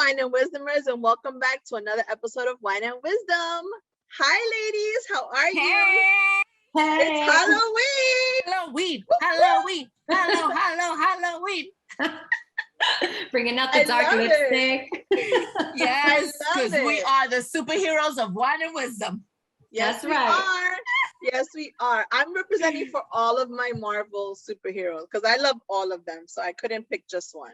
Wine and Wisdomers, and welcome back to another episode of Wine and Wisdom. Hi, ladies. How are you? Hey. It's Halloween. Halloween. Halloween. Bringing out the dark lipstick. Yes, because we are the superheroes of Wine and Wisdom. Yes, we are. Yes, we are. I'm representing for all of my Marvel superheroes because I love all of them, so I couldn't pick just one.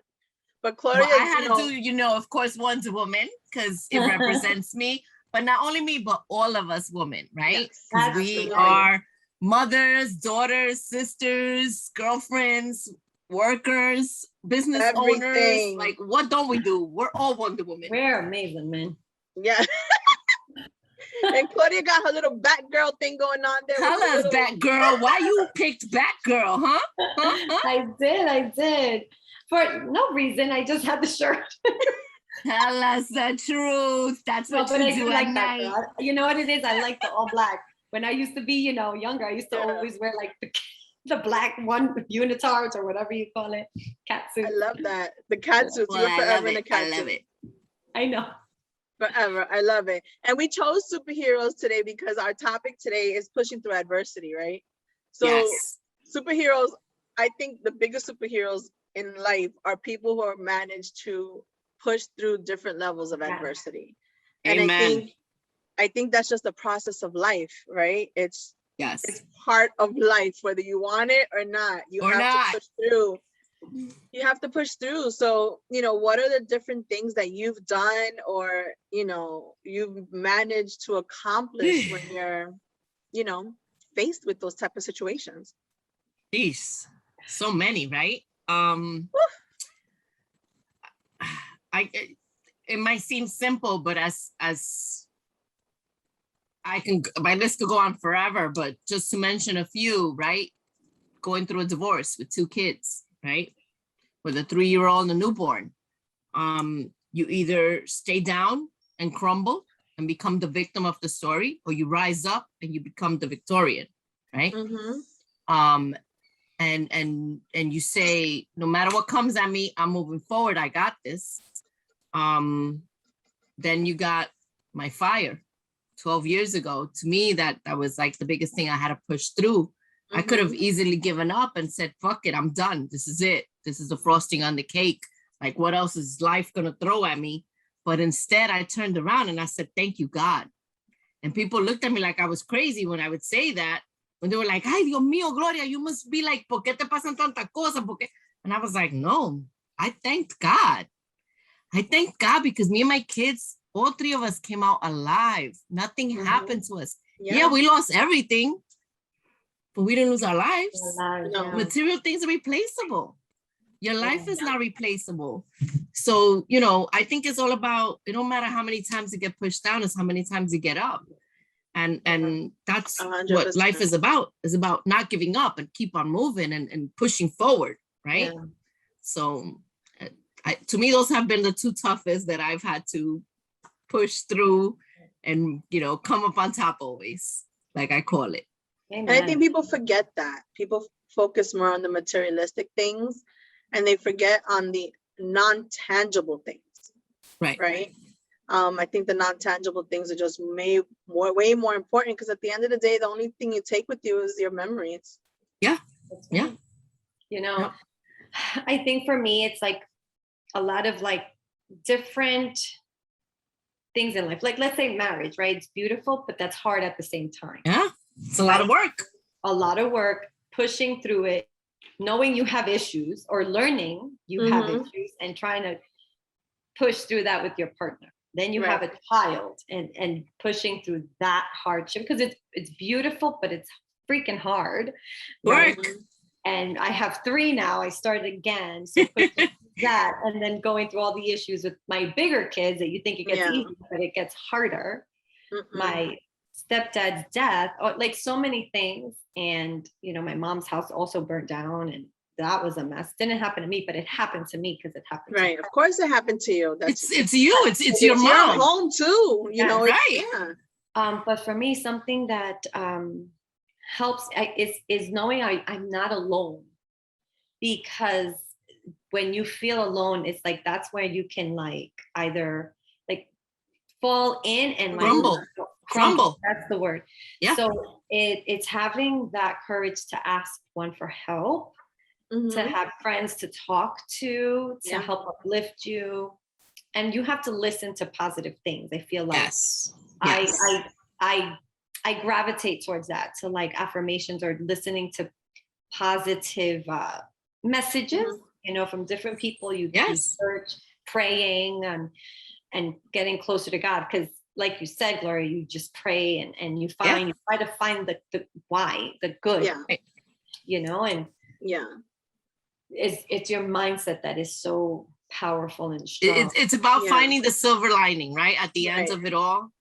But Claudia, I had to do, of course, Wonder Woman because it represents me, but not only me, but all of us women, right? Because we are mothers, daughters, sisters, girlfriends, workers, business owners. Like, what don't we do? We're all Wonder Woman. We're amazing, man. Yeah. And Claudia got her little Batgirl thing going on there. Tell us, Batgirl, why you picked Batgirl, huh? I did. For no reason, I just had the shirt. Tell us the truth. That's what you do at night. You know what it is? I like the all black. When I used to be, younger, I used to always wear like the black one unitards or whatever you call it, cat suit. I love that. The cat suits. You're forever in a cat suit. I love it. I know. Forever. I love it. And we chose superheroes today because our topic today is pushing through adversity, right? So superheroes, I think the biggest superheroes in life are people who have managed to push through different levels of adversity. And Amen. I think that's just the process of life, right? It's part of life, whether you want it or not. You have to push through. You have to push through. So, what are the different things that you've done or, you've managed to accomplish when you're, faced with those type of situations? Jeez, so many, right? It might seem simple, but as my list could go on forever, but just to mention a few, right? Going through a divorce with 2 kids, right? With a 3-year-old and a newborn. You either stay down and crumble and become the victim of the story, or you rise up and you become the Victorian, right? Mm-hmm. And you say, no matter what comes at me, I'm moving forward. I got this. Then you got my fire 12 years ago. To me, that was like the biggest thing I had to push through. Mm-hmm. I could have easily given up and said, fuck it, I'm done. This is it. This is the frosting on the cake. Like, what else is life going to throw at me? But instead, I turned around and I said, thank you, God. And people looked at me like I was crazy when I would say that. When they were like, ay, Dios mío, Gloria, you must be like, ¿por qué te pasan tanta cosa? And I was like, no, I thanked God. I thank God because me and my kids, all 3 of us came out alive. Nothing happened to us. Yeah, we lost everything, but we didn't lose our lives. Material things are replaceable. Your life is not replaceable. So, I think it's all about, it don't matter how many times you get pushed down, it's how many times you get up. And that's 100%. What life is about not giving up and keep on moving and pushing forward, right? Yeah. So to me, those have been the 2 toughest that I've had to push through and, come up on top always, like I call it. Amen. And I think people forget that. People focus more on the materialistic things and they forget on the non-tangible things. Right. I think the non-tangible things are just way more important because at the end of the day, the only thing you take with you is your memories. Yeah. Yeah. I think for me, it's like a lot of like different things in life. Like, let's say marriage, right? It's beautiful, but that's hard at the same time. Yeah. It's a lot of work. A lot of work, pushing through it, knowing you have issues or learning you have issues and trying to push through that with your partner. Then you have a child and pushing through that hardship because it's beautiful, but it's freaking hard. Work. Right? And I have 3 now. I started again. So pushing through that and then going through all the issues with my bigger kids that you think it gets easy, but it gets harder. My stepdad's death, like so many things. And, my mom's house also burnt down and that was a mess. Didn't happen to me, but it happened to me because it happened to her. Of course it happened to you. It's you. It's your mom. Your home too. Right. But for me, something that helps is knowing I'm not alone, because when you feel alone, it's like, that's where you can like either like fall in and like crumble. That's the word. Yeah. So it's having that courage to ask one for help, to have friends to talk to help uplift you. And you have to listen to positive things. I feel like I gravitate towards that, to like affirmations or listening to positive messages, you know, from different people. You search, praying and getting closer to God. Because like you said, Gloria, you just pray and you find, you try to find the why, the good, you know, and it's your mindset that is so powerful and strong. It's about finding the silver lining, right? At the end of it all.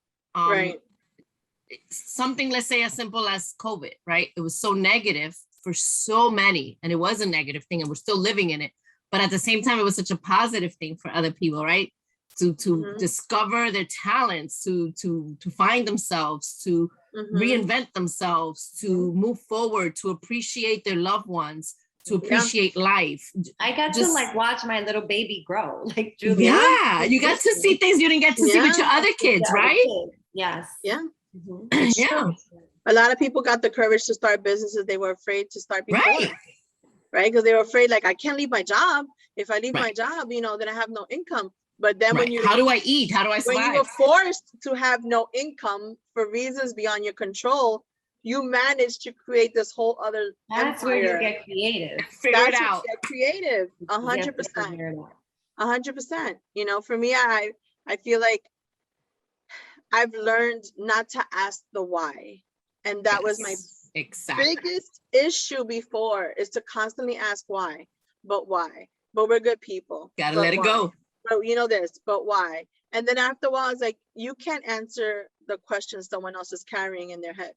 Something, let's say as simple as COVID, right? It was so negative for so many, and it was a negative thing, and we're still living in it. But at the same time, it was such a positive thing for other people, right? To discover their talents, to find themselves, to reinvent themselves, to move forward, to appreciate their loved ones, to appreciate life. I got to like watch my little baby grow, like Julia. Yeah, you got to see things you didn't get to see with your other kids, right? Yes. Yeah. Yeah. A lot of people got the courage to start businesses they were afraid to start before. Right? Because they were afraid, like, I can't leave my job. If I leave my job, you know, then I have no income. But then when you, how do I eat? How do I survive? When you were forced to have no income for reasons beyond your control, you managed to create this whole other That's empire. where you get creative. Figure it out. Get creative. 100%. 100%. You know, for me, I feel like I've learned not to ask the why. And that was my biggest issue before, is to constantly ask why, but why? But we're good people. Gotta let it go. But you know this, but why? And then after a while, it's like, you can't answer the questions someone else is carrying in their head.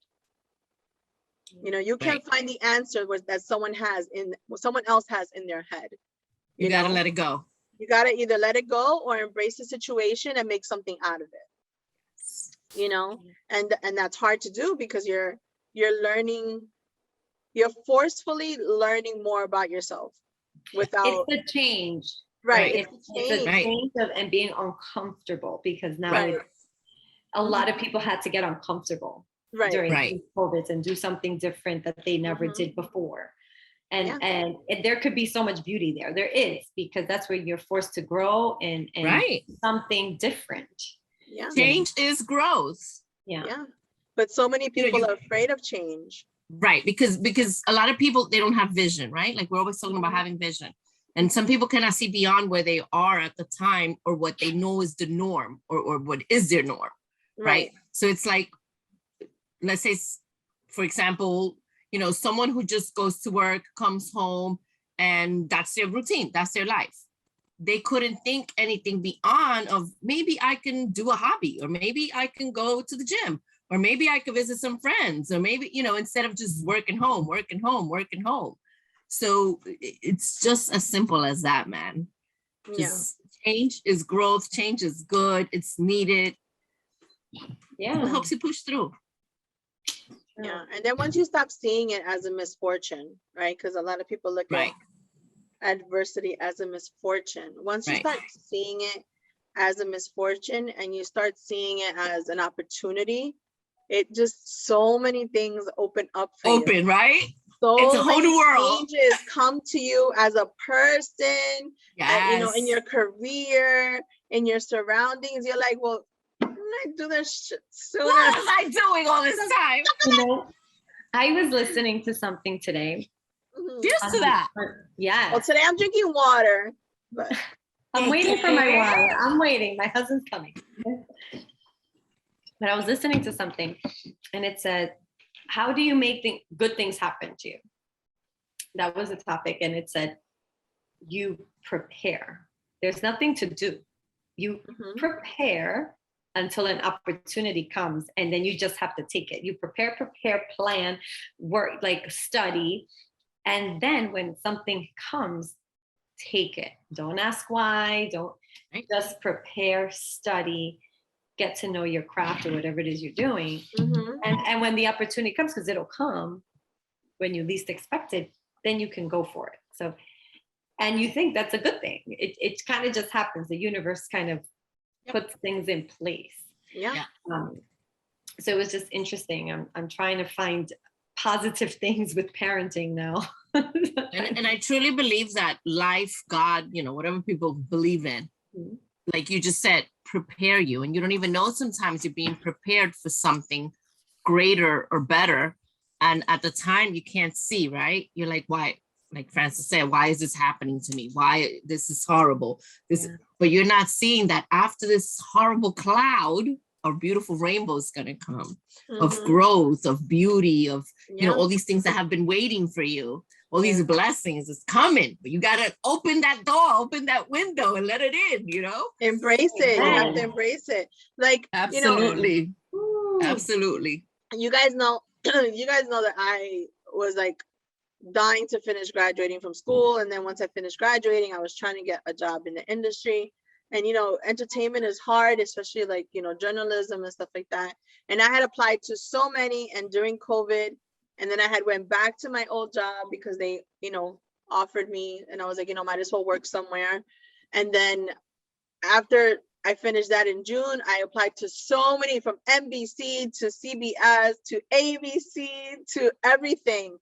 You know, you can't find the answer that someone else has in their head. You gotta let it go. You gotta either let it go or embrace the situation and make something out of it. You know, and that's hard to do, because you're forcefully learning more about yourself without. It's a change. Right. It's a change and being uncomfortable, because now a lot of people had to get uncomfortable during COVID and do something different that they never did before. And there could be so much beauty there. There is, because that's where you're forced to grow and something different. Yeah. Change is growth. Yeah. But so many people are afraid of change. Right. Because a lot of people, they don't have vision, right? Like, we're always talking about having vision. And some people cannot see beyond where they are at the time, or what they know is the norm, or what is their norm. Right. So it's like, let's say, for example, you know, someone who just goes to work, comes home, and that's their routine. That's their life. They couldn't think anything beyond of, maybe I can do a hobby, or maybe I can go to the gym, or maybe I could visit some friends, or maybe, you know, instead of just working home. So it's just as simple as that, man. Just change is growth. Change is good. It's needed. Yeah. It helps you push through. Yeah. And then once you stop seeing it as a misfortune, right? Because a lot of people look at adversity as a misfortune. Once you start seeing it as a misfortune and you start seeing it as an opportunity, it just, so many things open up for you. Right? So it's a whole new world. Changes come to you as a person, you know, in your career, in your surroundings. You're like, well, didn't I do this shit sooner? What am I doing all this time? You know, I was listening to something today. Cheers to that. Yeah. Well, today I'm drinking water, but I'm waiting for my water. I'm waiting. My husband's coming. But I was listening to something, and it said, how do you make good things happen to you? That was the topic. And it said, you prepare. There's nothing to do. You prepare until an opportunity comes, and then you just have to take it. You prepare, plan, work, like study. And then when something comes, take it. Don't ask why. Just prepare, study, get to know your craft or whatever it is you're doing. And when the opportunity comes, because it'll come when you least expect it, then you can go for it. So And you think that's a good thing. It kind of just happens. The universe kind of puts things in place. Yeah. So it was just interesting. I'm trying to find positive things with parenting now. and I truly believe that life, God, whatever people believe in, like you just said, prepare you. And you don't even know sometimes you're being prepared for something greater or better. And at the time you can't see, right? You're like, why? Like Francis said, why is this happening to me? Why this is horrible? But you're not seeing that after this horrible cloud, a beautiful rainbow is going to come of growth, of beauty, of, all these things that have been waiting for you. All these blessings is coming, but you got to open that door, open that window and let it in, Embrace it. You have to embrace it. Like, absolutely. Absolutely. You guys know that I was like dying to finish graduating from school. And then once I finished graduating, I was trying to get a job in the industry. And, entertainment is hard, especially like, journalism and stuff like that. And I had applied to so many, and during COVID, and then I had went back to my old job because they, offered me, and I was like, might as well work somewhere. And then after I finished that in June, I applied to so many, from NBC to CBS to ABC to everything,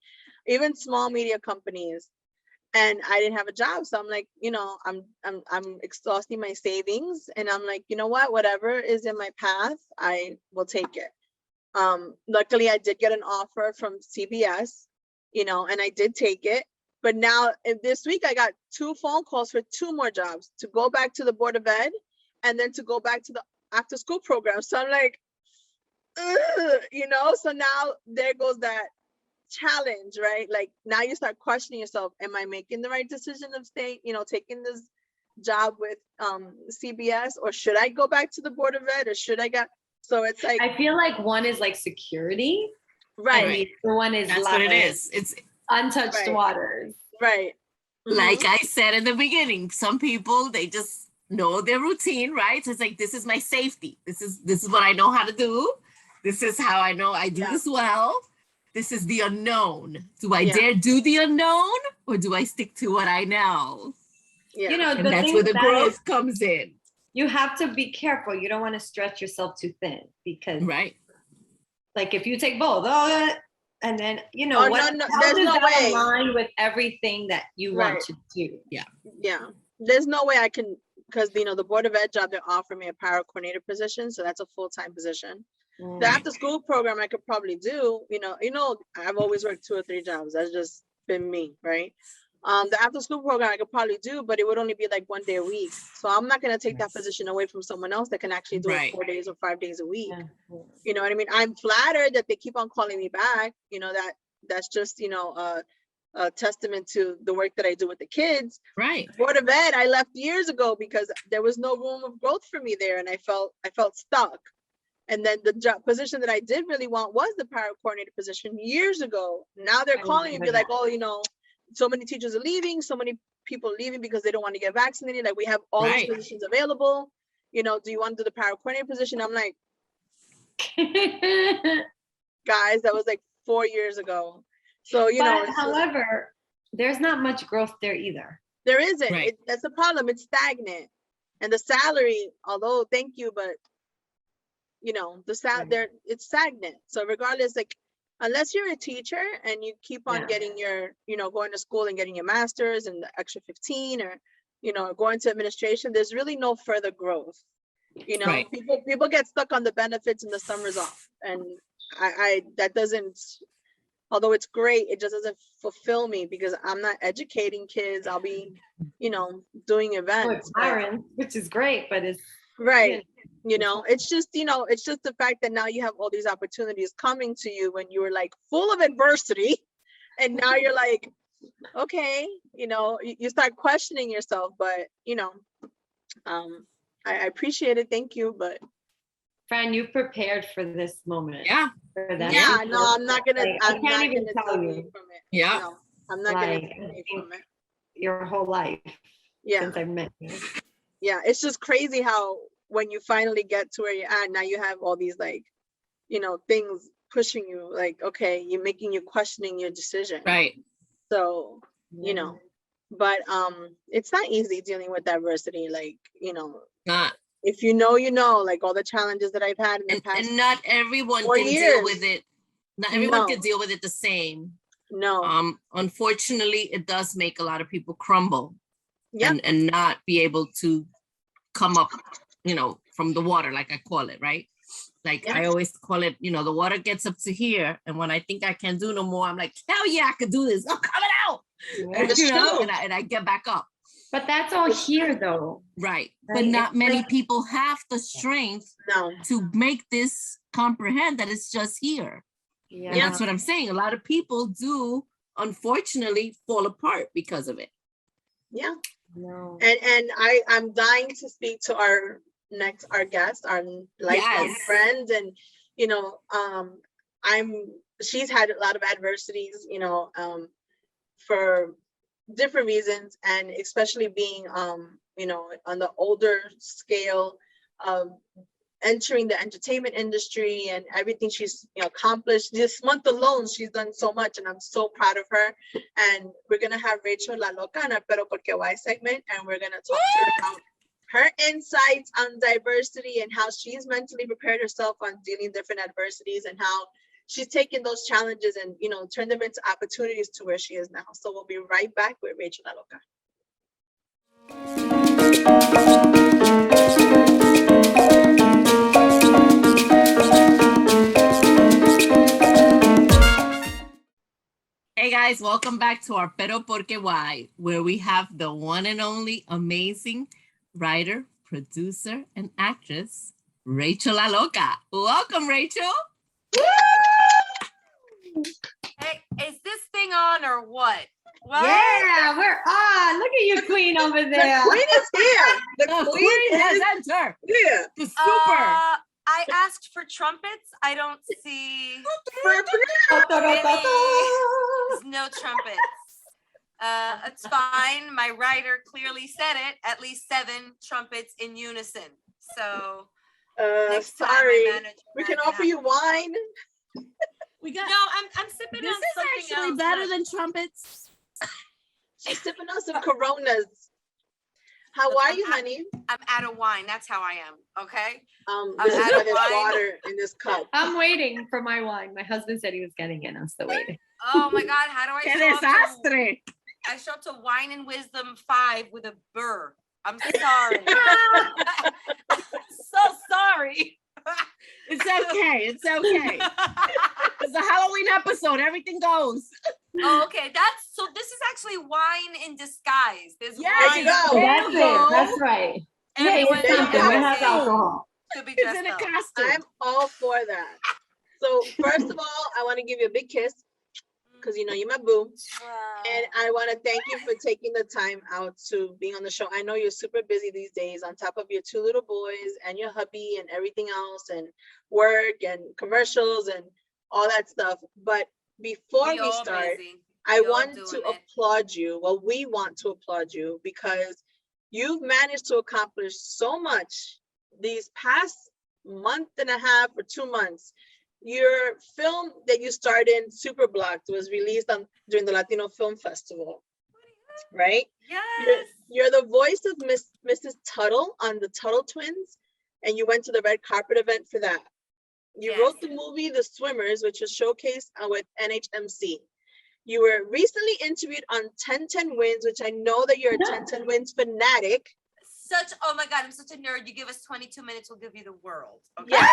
even small media companies. And I didn't have a job. So I'm like, I'm exhausting my savings. And I'm like, you know what, whatever is in my path, I will take it. Luckily I did get an offer from CBS, and I did take it. But now this week I got 2 phone calls for 2 more jobs, to go back to the Board of Ed and then to go back to the after school program. So I'm like, so now there goes that challenge, right? Like now you start questioning yourself, am I making the right decision of staying, taking this job with CBS, or should I go back to the Board of Ed, or should I get? So it's like, I feel like one is like security, right? And the other one is that's what it is. It's untouched waters, right? Like I said in the beginning, some people, they just know their routine, right? So it's like, this is my safety. This is what I know how to do. This is how I know I do this well. This is the unknown. Do I dare do the unknown, or do I stick to what I know? Yeah. And that's where the growth comes in. You have to be careful. You don't want to stretch yourself too thin, because like if you take both, and then there's no way align with everything that you want to do. Yeah. There's no way I can, because the Board of Ed job, they're offering me a para coordinator position, so that's a full-time position. The after school program I could probably do, I've always worked 2 or 3 jobs. That's just been me, right? The after school program I could probably do, but it would only be like 1 day a week. So I'm not going to take that position away from someone else that can actually do it 4 days or 5 days a week. You know what I mean? I'm flattered that they keep on calling me back. That's just, a testament to the work that I do with the kids. Right. Board of Ed, I left years ago because there was no room of growth for me there, and I felt stuck. And then the job position that I did really want was the para coordinator position years ago. Now they're calling me and be like, oh, so many teachers are leaving, so many people are leaving because they don't want to get vaccinated. Like, we have all these positions available. Do you want to do the para coordinator position? I'm like, guys, that was like 4 years ago. So, however, there's not much growth there either. There isn't. That's the problem. It's stagnant. And the salary, although thank you, but it's stagnant. So regardless, like, unless you're a teacher and you keep on getting your, going to school and getting your master's and the extra 15, or, going to administration, there's really no further growth. People get stuck on the benefits and the summers off. And that doesn't, although it's great, it just doesn't fulfill me, because I'm not educating kids. I'll be, doing events. Which is great, but it's it's just, it's just the fact that now you have all these opportunities coming to you when you were like full of adversity, and now you're like, okay, you start questioning yourself. But I appreciate it, thank you. But Fran, you prepared for this moment. For that. No, I'm not gonna. I can't even tell you from it. No, I'm not gonna take from it. Your whole life. Since I've met you. Yeah, it's just crazy how when you finally get to where you're at, now you have all these like, things pushing you, like, okay, you're making you questioning your decision. Right. So, but it's not easy dealing with adversity. Like, Not. if like all the challenges that I've had in the past, and not everyone can deal with it. Not everyone can deal with it the same. No. Unfortunately, it does make a lot of people crumble. Yeah. And not be able to come up, from the water, like I call it, right? Like I always call it, the water gets up to here, and when I think I can't do no more, I'm like, hell yeah, I could do this. I'm coming out. And I get back up. But that's all here, though. Right. But not many people have the strength to make this comprehend that it's just here. Yeah. And that's what I'm saying. A lot of people do, unfortunately, fall apart because of it. Yeah. No. And I'm dying to speak to our guest, our lifelong friend, and she's had a lot of adversities, for different reasons, and especially being on the older scale of entering the entertainment industry and everything she's accomplished. This month alone, she's done so much, and I'm so proud of her. And we're gonna have Rachel La Loca in our Pero Porque Why segment, and we're gonna talk to her about her insights on diversity and how she's mentally prepared herself on dealing different adversities, and how she's taken those challenges and turned them into opportunities to where she is now. So we'll be right back with Rachel La Loca. Hey guys, welcome back to our Pero Porque Why, where we have the one and only amazing writer, producer, and actress, Rachel La Loca. Welcome, Rachel. Hey, is this thing on or what? Yeah, we're on. Look at you, queen over there. The queen is here. The queen has entered. Yeah. The super. I asked for trumpets. I don't see There's no trumpets. It's fine. My writer clearly said it. At least 7 trumpets in unison. So sorry. We can offer you wine. We got. No, I'm sipping this on is something actually else. Better than trumpets. She's sipping on some Coronas. How are you, honey? I'm out of wine. That's how I am. Okay. This is why there's water in this cup. I'm waiting for my wine. My husband said he was getting in. I'm still waiting. Oh my God! How do I Qué show desastre. I show up to Wine and Wisdom 5 with a burr. I'm sorry. So sorry. It's okay. It's okay. It's a Halloween episode. Everything goes. Oh, okay. This is actually wine in disguise. There's There wine. you go. That's it. That's right. Everyone Hey, something. We have alcohol. It's in a costume. I'm all for that. So first of all, I want to give you a big kiss because you're my boo. And I want to thank you for taking the time out to being on the show. I know you're super busy these days on top of your 2 little boys and your hubby and everything else and work and commercials and all that stuff. But before we start, I want to applaud you. Well, we want to applaud you because you've managed to accomplish so much these past month and a half or 2 months. Your film that you starred in, Super Blocked, was released during the Latino Film Festival, right? Yes. You're the voice of Mrs. Tuttle on the Tuttle Twins, and you went to the red carpet event for that. You wrote the movie The Swimmers, which was showcased with NHMC. You were recently interviewed on 1010 Wins, which I know that you're a 1010 Wins fanatic. Oh my God, I'm such a nerd. You give us 22 minutes, we'll give you the world. Okay. Yeah.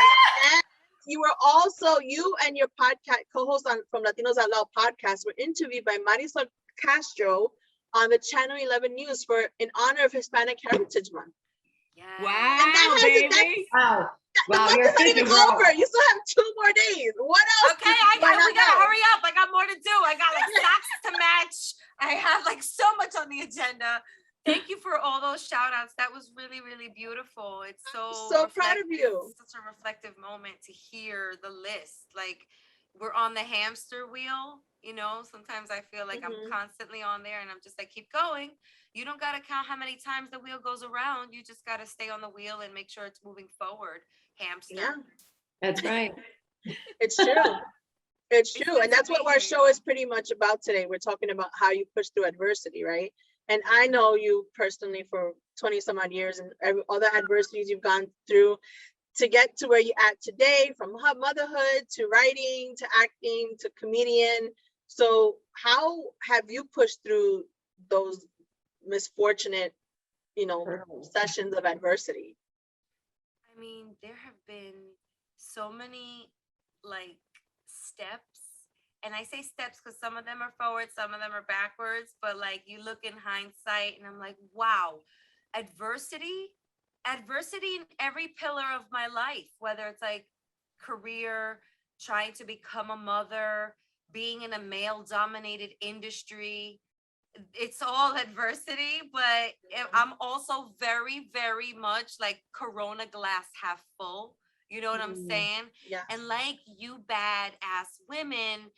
And you were also, you and your podcast co-host from Latinos Out Loud Podcast were interviewed by Marisol Castro on the Channel 11 News in honor of Hispanic Heritage Month. Yeah. Wow, baby. Wow. The month is not even over. You still have 2 more days. What else? Okay, we gotta hurry up. I got more to do. I got socks to match. I have so much on the agenda. Thank you for all those shout outs. That was really, really beautiful. It's so proud of you. It's such a reflective moment to hear the list. We're on the hamster wheel, sometimes I feel like I'm constantly on there and I'm just keep going. You don't got to count how many times the wheel goes around. You just got to stay on the wheel and make sure it's moving forward. Hamster. Yeah, that's right. It's true. It's true. And that's what our show is pretty much about today. We're talking about how you push through adversity, right? And I know you personally for 20 some odd years, and all the adversities you've gone through to get to where you're at today, from motherhood to writing to acting to comedian. So how have you pushed through those misfortunate, sessions of adversity? I mean, there have been so many like steps, and I say steps because some of them are forward, some of them are backwards, but like you look in hindsight and I'm like, wow, adversity in every pillar of my life, whether it's like career, trying to become a mother, being in a male dominated industry. It's all adversity, but I'm also very, very much like Corona glass half full. You know what I'm saying? Yeah. And like you badass women,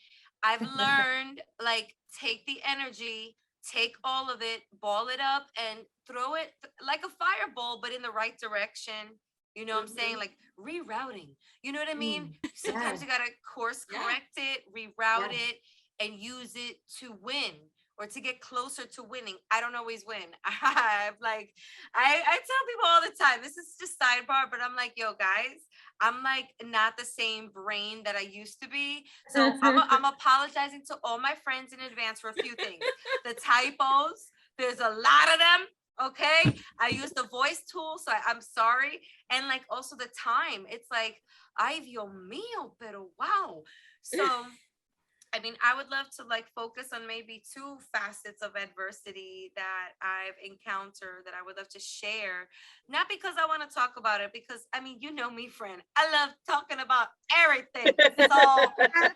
I've learned like take the energy, take all of it, ball it up and throw it like a fireball, but in the right direction. You know what I'm saying? Like rerouting. You know what I mean? Sometimes you gotta course correct it, reroute it, and use it to win or to get closer to winning. I don't always win. I tell people all the time, this is just sidebar, but I'm like, yo guys, I'm like not the same brain that I used to be. So I'm apologizing to all my friends in advance for a few things. The typos, there's a lot of them. Okay. I use the voice tool. So I'm sorry. And like also the time, it's like, ay Dios mío, pero wow. So I mean, I would love to like focus on maybe two facets of adversity that I've encountered that I would love to share. Not because I want to talk about it, because I mean, you know me, friend. I love talking about everything. So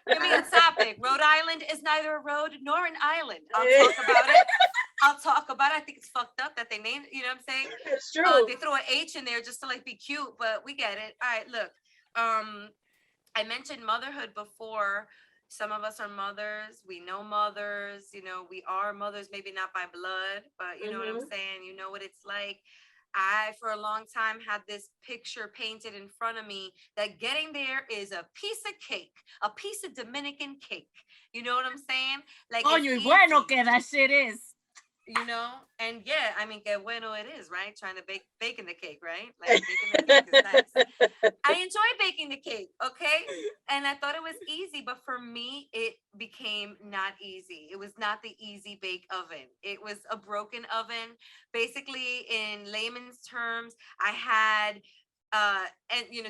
give me a topic. Rhode Island is neither a road nor an island. I'll talk about it. I think it's fucked up that they named it. You know what I'm saying? It's true. They throw an H in there just to like be cute, but we get it. All right, look. I mentioned motherhood before. Some of us are mothers. We know mothers. We are mothers, maybe not by blood, but you know what I'm saying? You know what it's like. I, for a long time, had this picture painted in front of me that getting there is a piece of cake, a piece of Dominican cake. You know what I'm saying? Like, Coño, y bueno que that shit is. And yeah, I mean, que bueno it is, right? Trying to baking the cake, right? Like baking the cake is nice. I enjoy baking the cake, okay? And I thought it was easy, but for me, it became not easy. It was not the easy bake oven. It was a broken oven. Basically, in layman's terms, I had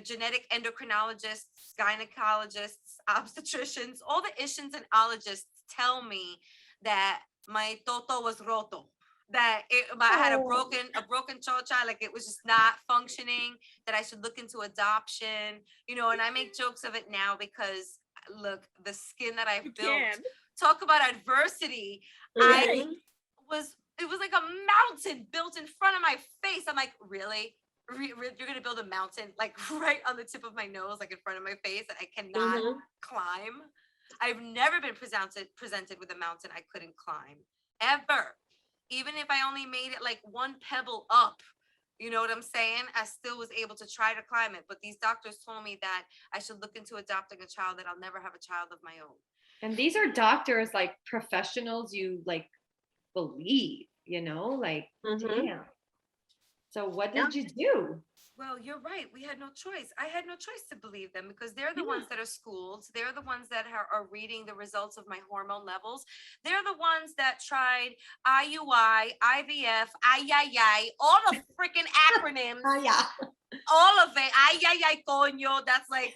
genetic endocrinologists, gynecologists, obstetricians, all the ishins and ologists tell me that my toto was roto, that I had a broken chocha, like it was just not functioning, that I should look into adoption, and I make jokes of it now because look, the skin that I've built, talk about adversity. It was like a mountain built in front of my face. I'm like, really? You're gonna build a mountain like right on the tip of my nose, like in front of my face, that I cannot climb? I've never been presented with a mountain I couldn't climb, ever. Even if I only made it like one pebble up, you know what I'm saying? I still was able to try to climb it. But these doctors told me that I should look into adopting a child, that I'll never have a child of my own. And these are doctors, like professionals you like believe, like, damn. So what did you do? Well, you're right. We had no choice. I had no choice to believe them because they're the ones that are schooled. They're the ones that are reading the results of my hormone levels. They're the ones that tried IUI, IVF, ay, all the freaking acronyms. Oh, yeah. All of it. Ay, coño. That's like,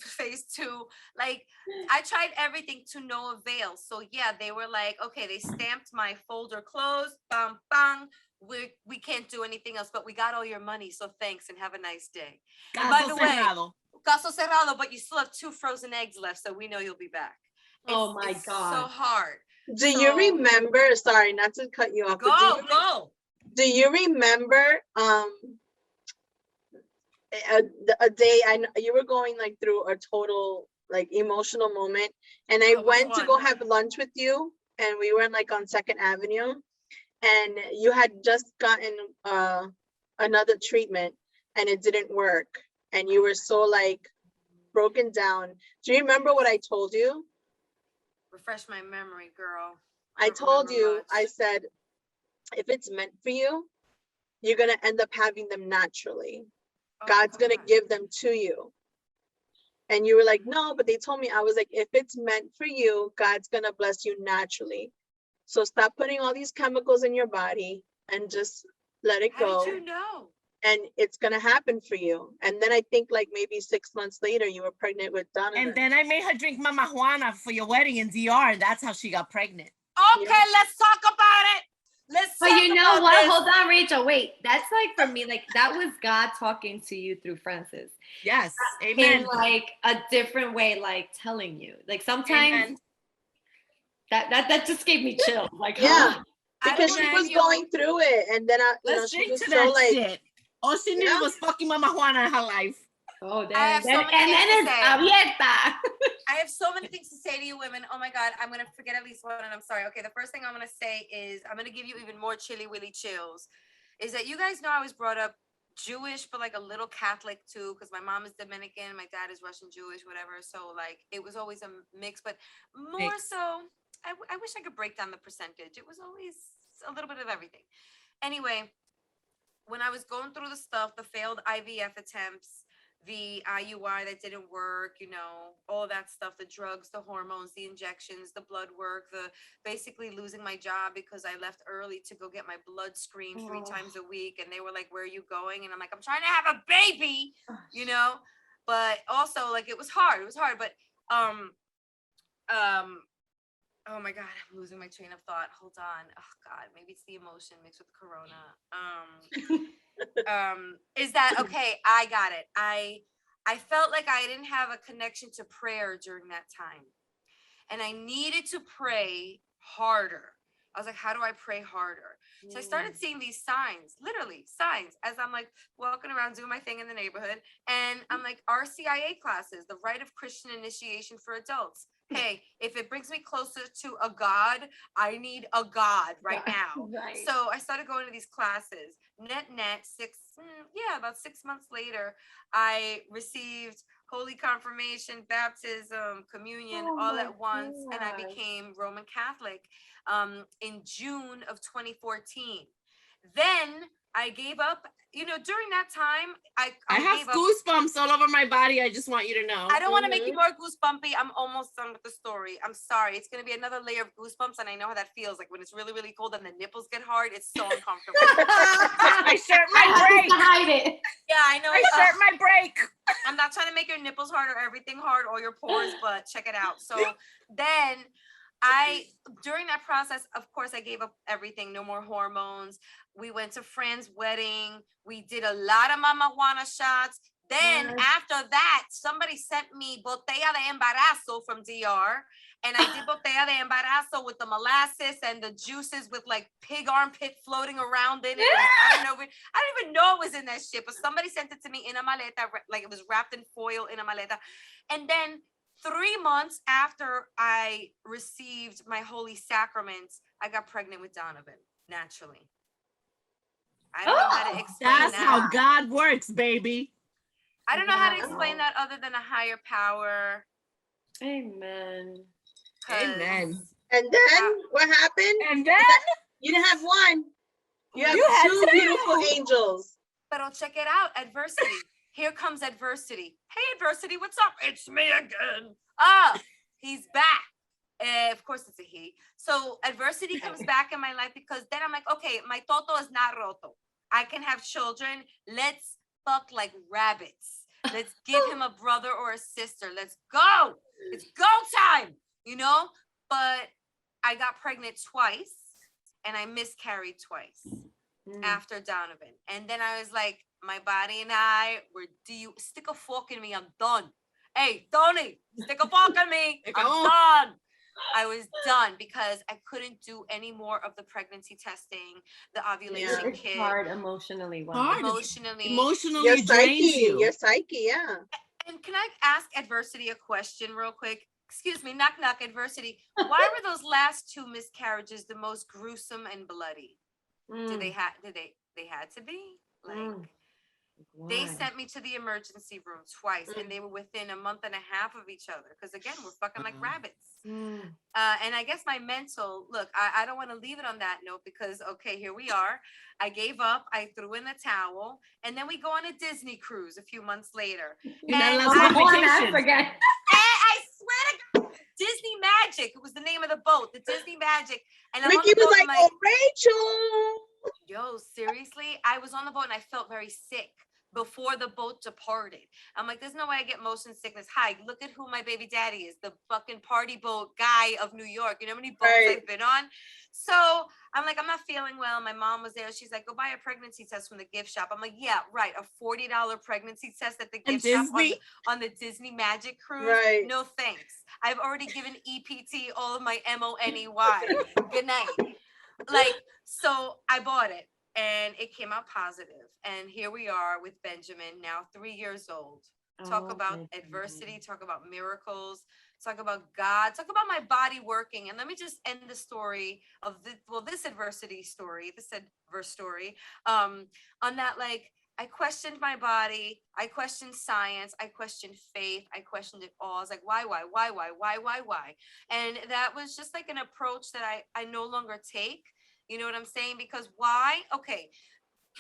phase 2. Like, I tried everything to no avail. So yeah, they were like, okay, they stamped my folder closed. Bang, bang. We can't do anything else, but we got all your money, so thanks and have a nice day. By the way, caso cerrado, but you still have 2 frozen eggs left, so we know you'll be back. Oh my God. So hard. Do you remember, sorry, not to cut you off. Go. Do you remember a day you were going like through a total like emotional moment, and I went to go have lunch with you, and we were like on 2nd Avenue. And you had just gotten another treatment and it didn't work. And you were so like broken down. Do you remember what I told you? Refresh my memory, girl. I told you, much. I said, if it's meant for you, you're going to end up having them naturally. God's going to give them to you. And you were like, no, but they told me. I was like, if it's meant for you, God's going to bless you naturally. So stop putting all these chemicals in your body and just let it go. How did you know? And it's going to happen for you. And then I think like maybe 6 months later, you were pregnant with Donovan. And then I made her drink Mama Juana for your wedding in DR. And that's how she got pregnant. Okay, let's talk about it. But you know what? Hold on, Rachel. Wait, that's like for me, like that was God talking to you through Francis. Yes, amen. In like a different way, like telling you. Like sometimes that just gave me chills. Like because she was going through it, and then she was so like, shit. All she needed was fucking Mama Juana in her life. Oh, then it's abierta. I have so many things to say to you women. Oh my God, I'm going to forget at least one, and I'm sorry. Okay, the first thing I'm going to say is, I'm going to give you even more chilly willy chills, is that you guys know I was brought up Jewish, but like a little Catholic too, because my mom is Dominican, my dad is Russian Jewish, whatever. So like, it was always a mix, but more so, I wish I could break down the percentage. It was always a little bit of everything. Anyway, when I was going through the stuff, the failed IVF attempts, the IUI that didn't work, all that stuff, the drugs, the hormones, the injections, the blood work, the basically losing my job because I left early to go get my blood screened 3 times a week. And they were like, where are you going? And I'm like, I'm trying to have a baby, but also like, it was hard, but, oh my God, I'm losing my train of thought. Hold on. Oh God, maybe it's the emotion mixed with Corona. Is that okay? I got it. I felt like I didn't have a connection to prayer during that time, and I needed to pray harder. I was like, how do I pray harder? So I started seeing these signs, literally signs, as I'm like walking around doing my thing in the neighborhood, and I'm like, RCIA classes, the Rite of Christian Initiation for Adults. Hey, if it brings me closer to a God, I need a God right now. Right. So I started going to these classes. About 6 months later, I received Holy Confirmation, baptism, communion, all at once, and I became Roman Catholic in June of 2014. Then I gave up. During that time, I have goosebumps all over my body. I just want you to know. I don't want to make you more goosebumpy. I'm almost done with the story. I'm sorry. It's going to be another layer of goosebumps, and I know how that feels. Like when it's really, really cold and the nipples get hard, it's so uncomfortable. I shirt my break. Hide it. Yeah, I know. I shirt my break. I'm not trying to make your nipples hard or everything hard or your pores, but check it out. So then during that process, of course, I gave up everything. No more hormones. We went to Fran's wedding. We did a lot of Mama Juana shots. Then after that, somebody sent me botella de embarazo from DR. And I did botella de embarazo with the molasses and the juices with like pig armpit floating around in it. I don't even know it was in that shit, but somebody sent it to me in a maleta, like it was wrapped in foil in a maleta. And then 3 months after I received my holy sacraments, I got pregnant with Donovan naturally. I don't know how to explain that's that. How God works, baby. I don't know how to explain that other than a higher power. Amen. Amen. And then what happened? And then you didn't have one. You had two beautiful angels. But check it out. Adversity. Here comes adversity. Hey, adversity, what's up? It's me again. He's back. Of course, it's a he. So adversity comes back in my life because then I'm like, okay, my toto is not roto. I can have children. Let's fuck like rabbits. Let's give him a brother or a sister. Let's go. It's go time, But I got pregnant twice and I miscarried twice after Donovan. And then I was like, my body and I do you stick a fork in me? I'm done. Hey, Tony, stick a fork in me. I'm done. I was done because I couldn't do any more of the pregnancy testing, the ovulation kit. It's hard emotionally. Emotionally drains you. Your psyche, yeah. And can I ask adversity a question real quick? Excuse me, knock, knock, adversity. Why were those last 2 miscarriages the most gruesome and bloody? They had to be? Like, Why? They sent me to the emergency room twice, and they were within a month and a half of each other. Because again, we're fucking like rabbits. And I guess my mental look, I don't want to leave it on that note because okay, here we are. I gave up. I threw in the towel, and then we go on a Disney cruise a few months later. And I swear to God, Disney Magic. It was the name of the boat, the Disney Magic. And Ricky was like, "Oh, Rachel." Yo, seriously, I was on the boat and I felt very sick before the boat departed. I'm like, there's no way I get motion sickness. Hi, look at who my baby daddy is, the fucking party boat guy of New York. You know how many boats I've been on? So I'm like, I'm not feeling well. My mom was there. She's like, go buy a pregnancy test from the gift shop. I'm like, yeah, right. A $40 pregnancy test at the gift shop on the Disney Magic cruise. Right. No thanks. I've already given EPT all of my MONEY. Good night. Like, so I bought it. And it came out positive. And here we are with Benjamin, now 3 years old. Talk about adversity, talk about miracles, talk about God, talk about my body working. And let me just end the story of this adversity story, on that, like, I questioned my body. I questioned science. I questioned faith. I questioned it all. I was like, why? And that was just like an approach that I no longer take. You know what I'm saying? Because why? Okay,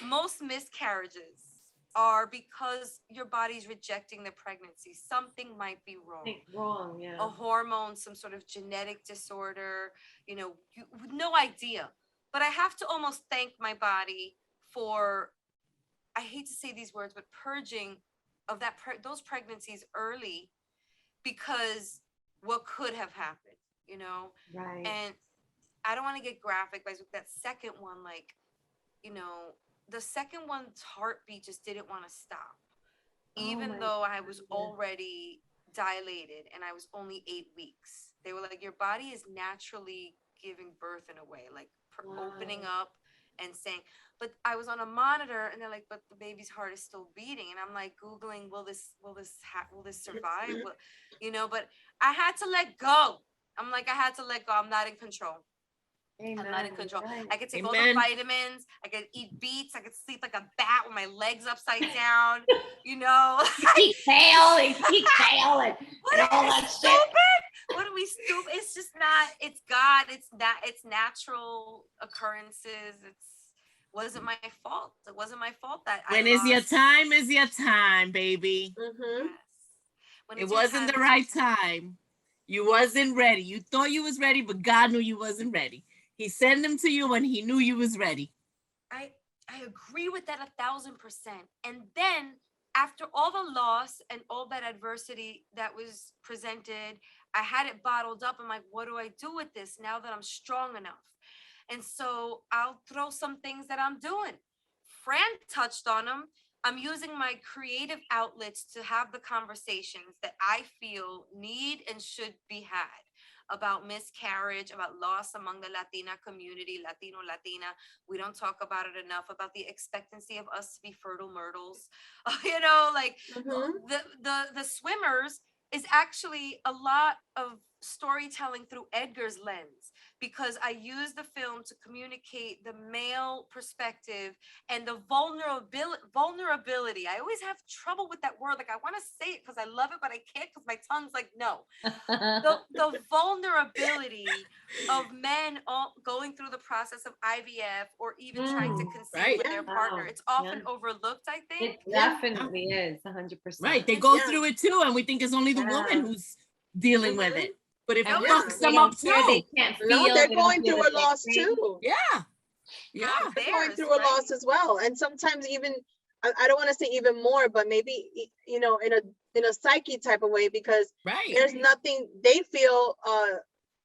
most miscarriages are because your body's rejecting the pregnancy. Something might be wrong. Yeah. A hormone, some sort of genetic disorder, you no idea. But I have to almost thank my body for, I hate to say these words, but purging of those pregnancies early, because what could have happened, Right. And I don't want to get graphic, but that second one, like, the second one's heartbeat just didn't want to stop. Even though I was already dilated and I was only 8 weeks. They were like, your body is naturally giving birth in a way, like opening up and saying, but I was on a monitor and they're like, but the baby's heart is still beating. And I'm like, Googling, will this survive? But I had to let go. I'm not in control. Amen. I'm not in control. Right. I could take all the vitamins. I could eat beets. I could sleep like a bat with my legs upside down. Eat kale and all that stupid? Shit. What are we stupid? It's just not. It's God. It's natural occurrences. Wasn't my fault. It wasn't my fault that when is your time is your time, baby. Mm-hmm. Yes. It wasn't the right time. You wasn't ready. You thought you was ready, but God knew you wasn't ready. He sent them to you when he knew you was ready. I agree with that 1,000%. And then after all the loss and all that adversity that was presented, I had it bottled up. I'm like, what do I do with this now that I'm strong enough? And so I'll throw some things that I'm doing. Fran touched on them. I'm using my creative outlets to have the conversations that I feel need and should be had about miscarriage, about loss among the Latina community, Latino, Latina. We don't talk about it enough, about the expectancy of us to be fertile myrtles. The swimmers is actually a lot of storytelling through Edgar's lens, because I use the film to communicate the male perspective and the vulnerability. I always have trouble with that word. Like, I want to say it because I love it, but I can't because my tongue's like, no. The vulnerability of men going through the process of IVF or even trying to conceive with their partner. It's often overlooked, I think. It definitely is, 100%. Right. They go through it too, and we think it's only the woman who's dealing with it. But if it fucks them up too, they can't feel. They're going through a loss too. Yeah. They're going through a loss as well. And sometimes even, I don't want to say even more, but maybe, in a psyche type of way, because there's nothing they feel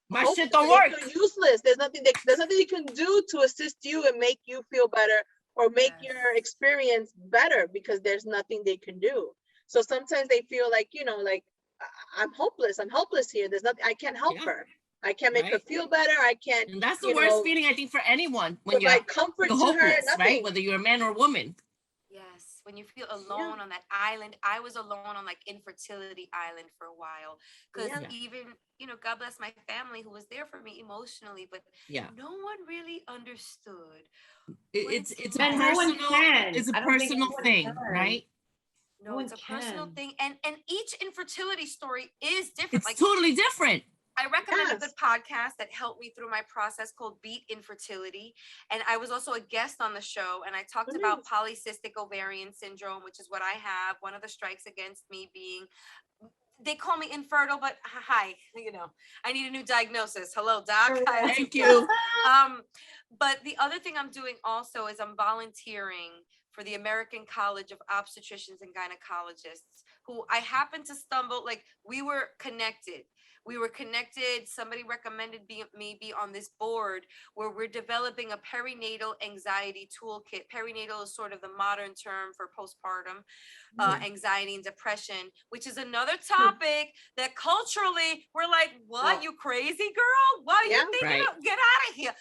my shit don't work. Useless. There's nothing they can do to assist you and make you feel better or make your experience better, because there's nothing they can do. So sometimes they feel like, I'm hopeless. I'm helpless here. There's nothing. I can't help her. I can't make her feel better. I can't. And that's the worst feeling, I think, for anyone when you're comfort hopeless, to her. Right? Whether you're a man or a woman. Yes. when you feel alone on that island. I was alone on like infertility island for a while because even, God bless my family who was there for me emotionally, but no one really understood. It's a personal thing, right? No, it's a personal thing. And each infertility story is different. It's totally different. I recommend a good podcast that helped me through my process called Beat Infertility. And I was also a guest on the show. And I talked about polycystic ovarian syndrome, which is what I have. One of the strikes against me being, they call me infertile, but hi, I need a new diagnosis. Hello, doc. Thank you. But the other thing I'm doing also is I'm volunteering for the American College of Obstetricians and Gynecologists, who I happened to stumble, like we were connected. Somebody recommended me be on this board where we're developing a perinatal anxiety toolkit. Perinatal is sort of the modern term for postpartum anxiety and depression, which is another topic that culturally we're like, what, you crazy girl? What are you thinking about? Get out of here.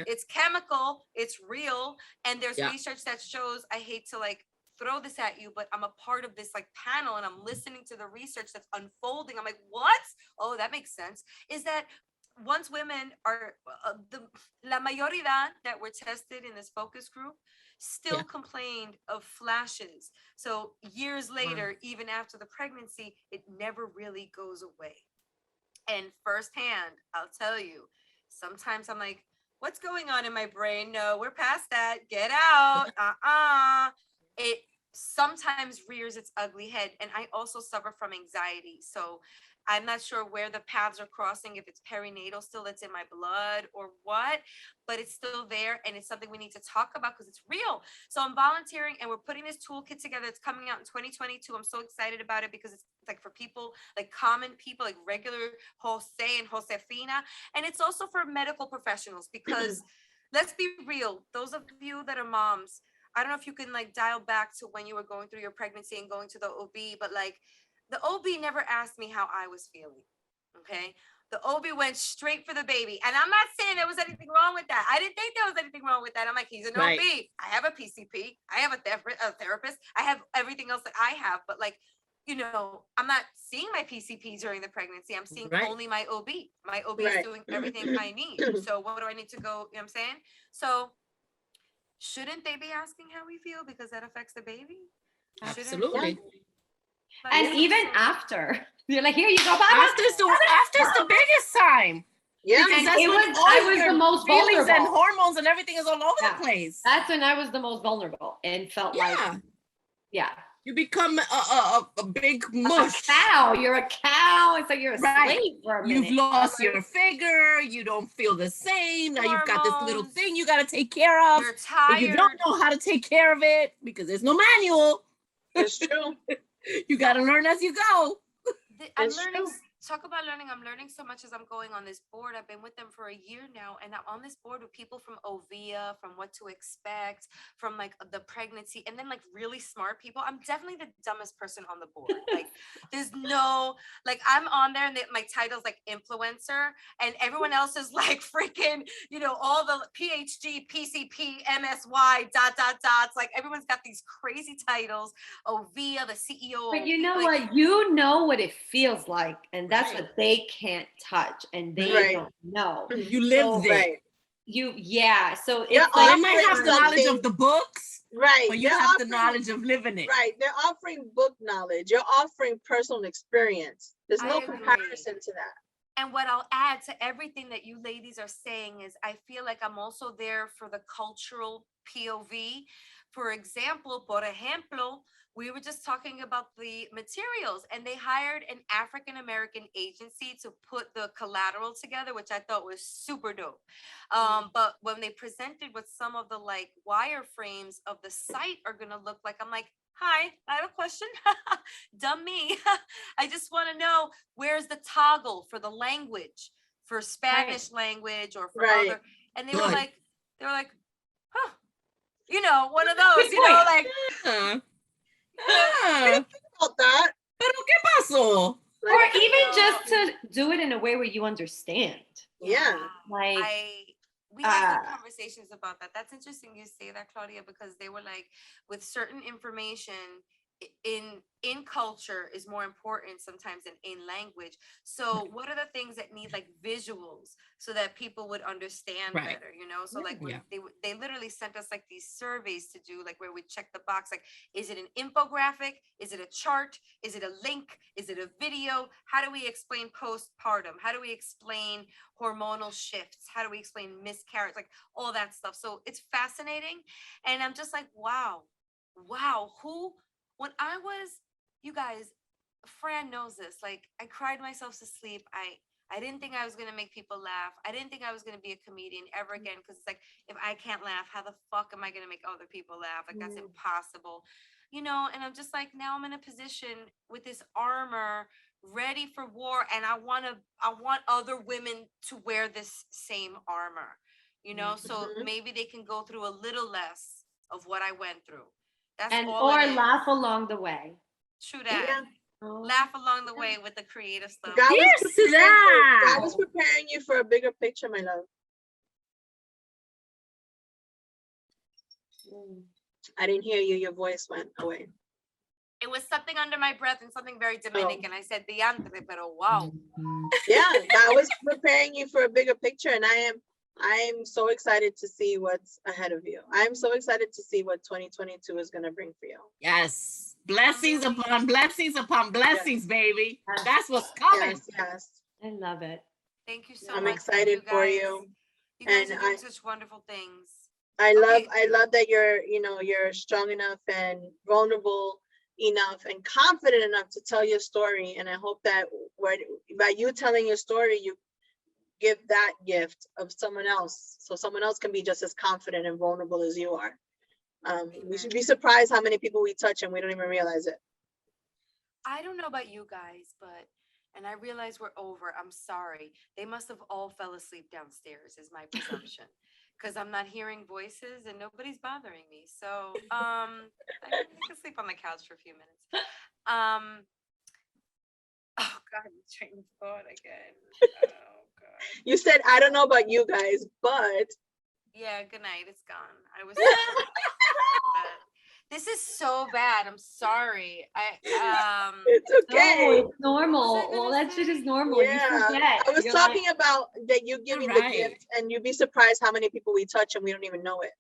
It's chemical, it's real. And there's research that shows, I hate to like throw this at you, but I'm a part of this like panel and I'm listening to the research that's unfolding. I'm like, what? Oh, that makes sense. Is that once women are la mayoría that were tested in this focus group still complained of flashes. So years later, even after the pregnancy, it never really goes away. And firsthand, I'll tell you, sometimes I'm like, what's going on in my brain? No, we're past that. Get out. It sometimes rears its ugly head. And I also suffer from anxiety. So I'm not sure where the paths are crossing, if it's perinatal still that's in my blood or what, but it's still there. And it's something we need to talk about because it's real. So I'm volunteering and we're putting this toolkit together. It's coming out in 2022. I'm so excited about it because it's like for people, like common people, like regular Jose and Josefina. And it's also for medical professionals because let's be real. Those of you that are moms, I don't know if you can like dial back to when you were going through your pregnancy and going to the OB, but like the OB never asked me how I was feeling. Okay. The OB went straight for the baby. And I'm not saying there was anything wrong with that. I didn't think there was anything wrong with that. I'm like, he's an OB. I have a PCP. I have a therapist. I have everything else that I have. But like, I'm not seeing my PCP during the pregnancy. I'm seeing only my OB. My OB is doing everything I need. So what do I need to go? You know what I'm saying? So shouldn't they be asking how we feel because that affects the baby? Absolutely. And even after, you're like, here you go. After's the biggest time. Yeah, because that's I was the most feelings vulnerable. and hormones and everything is all over the place. That's when I was the most vulnerable and felt like, you become a big mush. A cow. You're a cow. It's like you're a slave for a minute. You've lost your figure. You don't feel the same. Now you've got this little thing you got to take care of. You're tired. You don't know how to take care of it because there's no manual. It's true. You got to learn as you go. I'm learning. Talk about learning. I'm learning so much as I'm going on this board. I've been with them for a year now, and I'm on this board with people from OVIA, from what to expect, from like the pregnancy, and then like really smart people. I'm definitely the dumbest person on the board. Like there's no, like I'm on there and my title's like influencer, and everyone else is like freaking, all the PhD, PCP, MSY, ... Like everyone's got these crazy titles. OVIA, the CEO. But you know what? You know what it feels like, and that's what they can't touch and they don't know. You lived it. So it's they might have the knowledge of the books, right? But you have the knowledge of living it, right? They're offering book knowledge. You're offering personal experience. There's no comparison to that. And what I'll add to everything that you ladies are saying is I feel like I'm also there for the cultural POV. For example, we were just talking about the materials and they hired an African-American agency to put the collateral together, which I thought was super dope. But when they presented what some of the like wireframes of the site are going to look like, I'm like, hi, I have a question. Dumb me. I just want to know where's the toggle for the language, for Spanish language or for other. And they were like, huh, one of those, like. About that. Pero qué pasó? Or even just to do it in a way where you understand. Yeah. Like we had good conversations about that. That's interesting you say that, Claudia, because they were like, with certain information in culture is more important sometimes than in language. So what are the things that need like visuals so that people would understand better, you know? So like they literally sent us like these surveys to do, like where we check the box, like, is it an infographic? Is it a chart? Is it a link? Is it a video? How do we explain postpartum? How do we explain hormonal shifts? How do we explain miscarriage? Like all that stuff. So it's fascinating. And I'm just like, wow, when I was, you guys, Fran knows this, like I cried myself to sleep. I didn't think I was going to make people laugh. I didn't think I was going to be a comedian ever again. Cause it's like, if I can't laugh, how the fuck am I going to make other people laugh? Like that's impossible, you know? And I'm just like, now I'm in a position with this armor ready for war. And I want other women to wear this same armor, you know? So maybe they can go through a little less of what I went through. That's all or laugh along the way. True that. Yeah. Laugh along the way with the creative stuff. God was preparing you for a bigger picture, my love. I didn't hear you. Your voice went away. It was something under my breath and something very Dominican. I said diantre, pero wow. Yeah, God was preparing you for a bigger picture, and I'm so excited to see what's ahead of you. I'm so excited to see what 2022 is going to bring for you. Yes. Blessings upon blessings upon blessings, baby. That's what's coming. Yes. I love it. Thank you so much. I'm excited for you. You guys are doing such wonderful things. I love that you're strong enough and vulnerable enough and confident enough to tell your story. And I hope that by you telling your story, you give that gift of someone else, so someone else can be just as confident and vulnerable as you are. We should be surprised how many people we touch and we don't even realize it. I don't know about you guys, and I realize we're over. I'm sorry. They must have all fell asleep downstairs is my presumption, because I'm not hearing voices and nobody's bothering me. So I can sleep on the couch for a few minutes. Oh God, I'm train of thought again. Oh God. You said, I don't know about you guys, but. Yeah, good night. It's gone. I was. This is so bad. I'm sorry. It's okay. No, it's normal. All that shit is normal. Yeah. You forget. I was talking about that you giving the gift, and you'd be surprised how many people we touch and we don't even know it.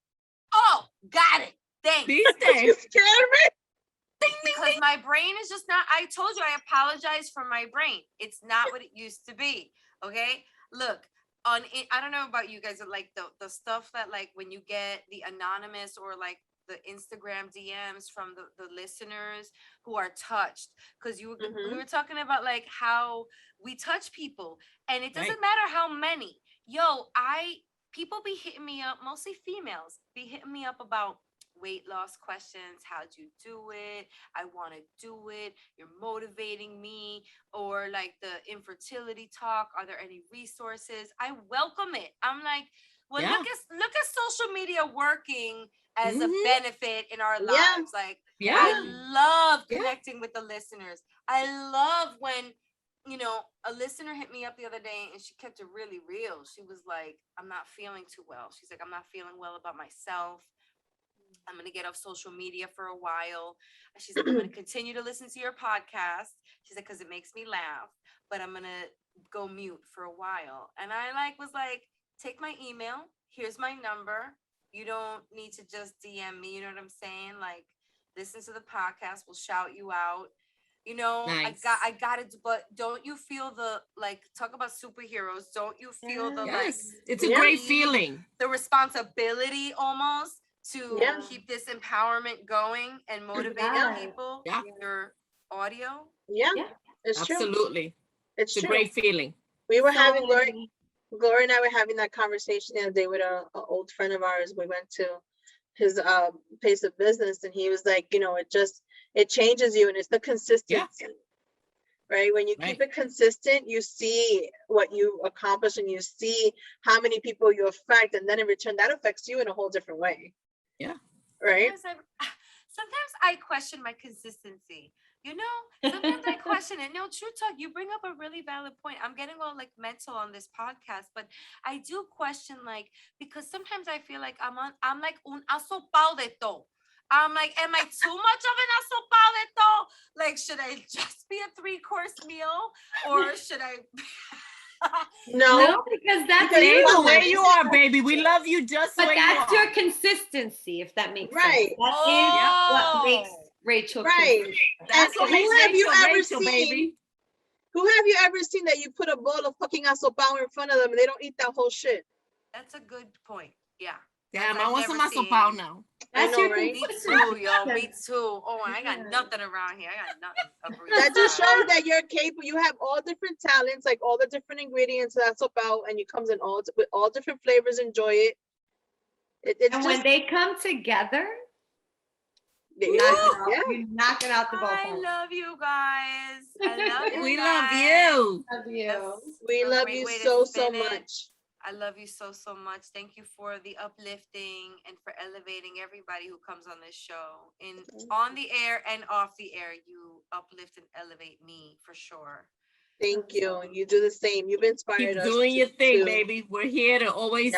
Oh, got it. Thanks. You scared me. Because my brain is just not, I told you, I apologize for my brain. It's not what it used to be. Okay. Look, I don't know about you guys, like the stuff that like when you get the anonymous or like the Instagram DMs from the listeners who are touched, because we were talking about like how we touch people, and it doesn't matter how many. People be hitting me up, mostly females, be hitting me up about weight loss questions. How'd you do it? I want to do it. You're motivating me. Or like the infertility talk. Are there any resources? I welcome it. I'm like, well, look at social media working as a benefit in our lives. Like, I love connecting with the listeners. I love when, a listener hit me up the other day and she kept it really real. She was like, I'm not feeling too well. She's like, I'm not feeling well about myself. I'm going to get off social media for a while. She's like, I'm going to continue to listen to your podcast. She's like, because it makes me laugh, but I'm going to go mute for a while. And I was like, take my email. Here's my number. You don't need to just DM me. You know what I'm saying? Like, listen to the podcast. We'll shout you out. Nice. I got it. But don't you feel talk about superheroes. Don't you feel it's a great feeling. The responsibility almost to keep this empowerment going and motivating people. Yeah. Your audio. Yeah. It's absolutely true. It's a great feeling. We were having Gloria and I were having that conversation the other day with an old friend of ours. We went to his place of business, and he was like, it changes you, and it's the consistency. Right? When you keep it consistent, you see what you accomplish and you see how many people you affect, and then in return that affects you in a whole different way. Yeah. Right. Sometimes I question my consistency, You know, sometimes I question it. No, true talk. You bring up a really valid point. I'm getting all like mental on this podcast, but I do question like because sometimes I feel like I'm like un asopao de todo. I'm like, am I too much of an asopao de todo? Like, should I just be a 3-course meal, or should I? No, because that's the way you are, baby. We love you just but the way that's you are. your consistency, if that makes right. sense. That is what makes Rachel consistent. That's what makes Rachel, baby. Who have you ever seen that you put a bowl of fucking asopao in front of them and they don't eat that whole shit? That's a good point. Yeah. Damn, I want some asopao now. That's your right? Me too, yo. Me too. Oh, I got nothing around here. I got nothing. That just shows that you're capable. You have all different talents, like all the different ingredients that asopao, and it comes in with all different flavors. Enjoy it. It's and just, when they come together, you knock it out the ballpark. I love you guys. I love you. We guys. love you. Love you. We love you so much. I love you so much. Thank you for the uplifting and for elevating everybody who comes on this show. On the air and off the air, you uplift and elevate me for sure. Thank you. You do the same. You've inspired us. Keep doing your thing, baby. We're here to always,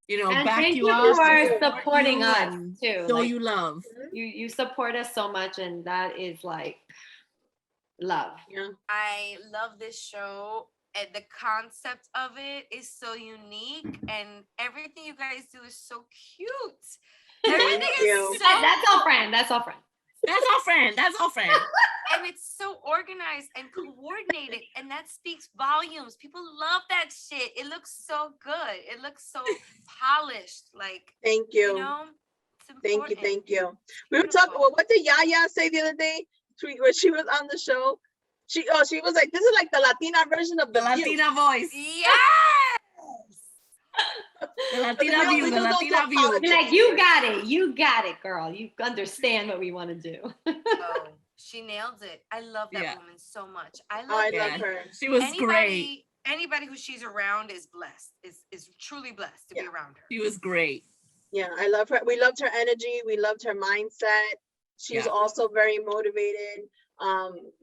you know, and back you up. Thank you for supporting us too. Show you love. You support us so much, and that is like love. Yeah. I love this show. And the concept of it is so unique, and everything you guys do is so cute. Everything is so That's all friend. That's all friend. That's our friend. That's our friend. And it's so organized and coordinated, and that speaks volumes. People love that shit. It looks so good. It looks so polished. Like, thank you. You know, thank you. We were talking. Well, what did Yaya say the other day? When she was on the show. She was like, this is like the Latina version of the Latina voice. Yes. The Latina view. The Latina view. Like, you got it, girl. You understand what we want to do. Oh, she nails it. I love that woman so much. I love her. She was great. Anybody who she's around is blessed. Is truly blessed to be around her. She was great. Yeah, I love her. We loved her energy. We loved her mindset. She's also very motivated.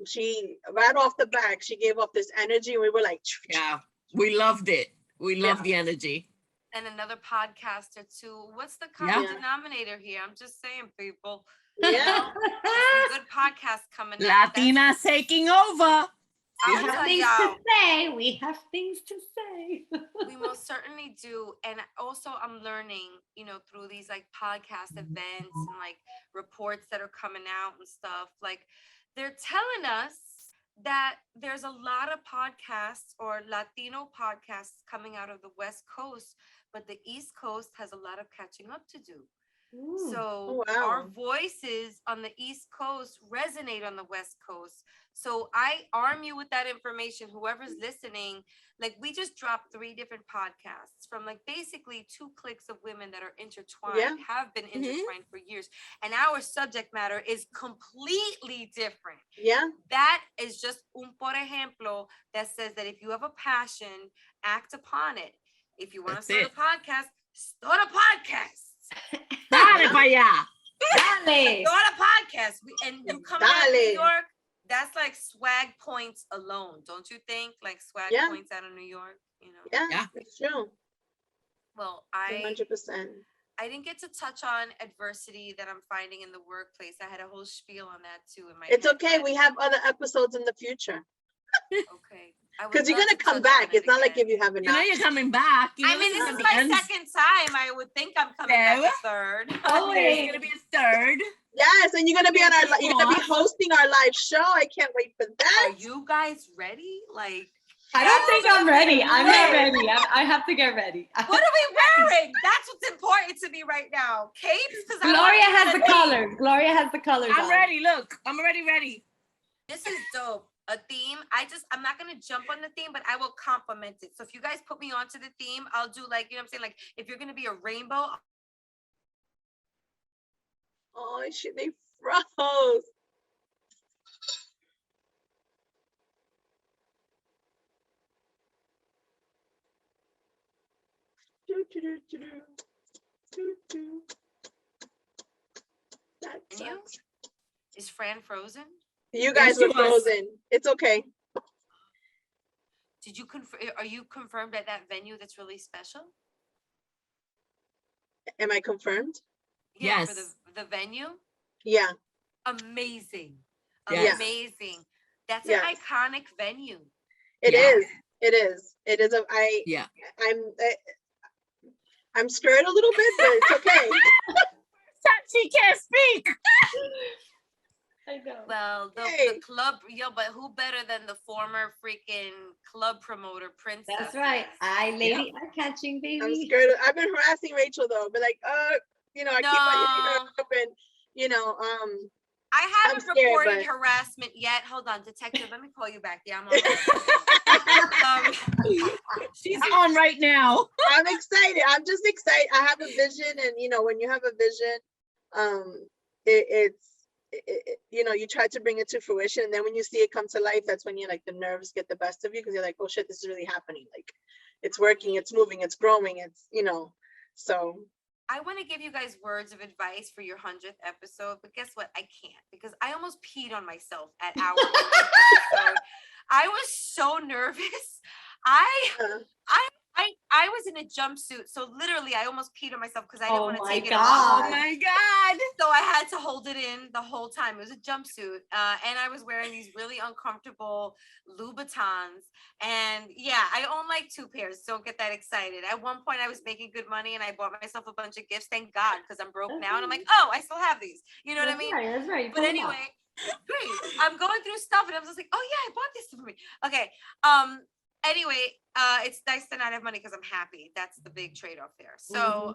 She right off the back, she gave off this energy, and we were like, yeah, we loved it. We love the energy. And another podcaster too. What's the common denominator here? I'm just saying, people. Yeah, some good podcasts coming up. Latinas taking over. We have things to say. We have things to say. We most certainly do. And also I'm learning, you know, through these like podcast events and like reports that are coming out and stuff. Like, they're telling us that there's a lot of podcasts or Latino podcasts coming out of the West Coast, but the East Coast has a lot of catching up to do. Ooh. So our voices on the East Coast resonate on the West Coast. So I arm you with that information, whoever's listening. Like, we just dropped 3 different podcasts from like basically 2 cliques of women that are intertwined, have been intertwined for years. And our subject matter is completely different. Yeah. That is just un por ejemplo that says that if you have a passion, act upon it. If you want to start a podcast, start a podcast. Dale para allá. Dale. Start a podcast. And you come out of New York, that's like swag points alone, don't you think? Like swag points out of New York, you know? Yeah, it's true. Well, 100%. I didn't get to touch on adversity that I'm finding in the workplace. I had a whole spiel on that too in my It's okay. We have other episodes in the future. Okay. Because you're gonna come back. It's not like if you haven't. You know you're coming back. I mean, this is my second time. I would think I'm coming back a third. Oh, it's gonna be a third. Yes, and you're gonna be on our. You're gonna be hosting our live show. I can't wait for that. Are you guys ready? Like, I don't think I'm ready. I'm not ready. I have to get ready. What are we wearing? That's what's important to me right now. Capes? Gloria has the colors. Gloria has the colors. I'm ready. Look, I'm already ready. This is dope. A theme. I'm not gonna jump on the theme, but I will complement it. So if you guys put me onto the theme, I'll do like, you know what I'm saying? Like, if you're gonna be a rainbow. Oh shit, they froze. That sucks. Is Fran frozen? You guys were frozen. It's okay. Did you are you confirmed at that venue that's really special? Am I confirmed? Yeah, yes. For the venue? Yeah. Amazing. Yes. Amazing. That's an iconic venue. It is. It is. It is. I'm scared a little bit, but it's okay. She can't speak. I know. Well, the club, but who better than the former freaking club promoter, Princess? That's right. Lady eye-catching, baby. I'm scared. I've been harassing Rachel though, but like, I keep on open. I haven't reported harassment yet. Hold on, detective. Let me call you back. Yeah, I'm on. She's on right now. I'm excited. I'm just excited. I have a vision, and when you have a vision, you try to bring it to fruition, and then when you see it come to life, that's when the nerves get the best of you, because you're like, oh shit, this is really happening. Like, it's working, it's moving, it's growing, it's so. I want to give you guys words of advice for your 100th episode, but guess what? I can't, because I almost peed on myself at our 100th episode. I was so nervous. I was in a jumpsuit, so literally I almost peed on myself because I didn't want to take it off. Oh my God. So I had to hold it in the whole time. It was a jumpsuit, and I was wearing these really uncomfortable Louboutins. And I own like 2 pairs. Don't get that excited. At one point I was making good money and I bought myself a bunch of gifts. Thank God, because I'm broke now. And I'm like, oh, I still have these. You know what I mean? Right, that's right. But anyway, great. I'm going through stuff and I was just like, oh yeah, I bought this for me. Okay. Anyway, it's nice to not have money because I'm happy. That's the big trade-off there. So,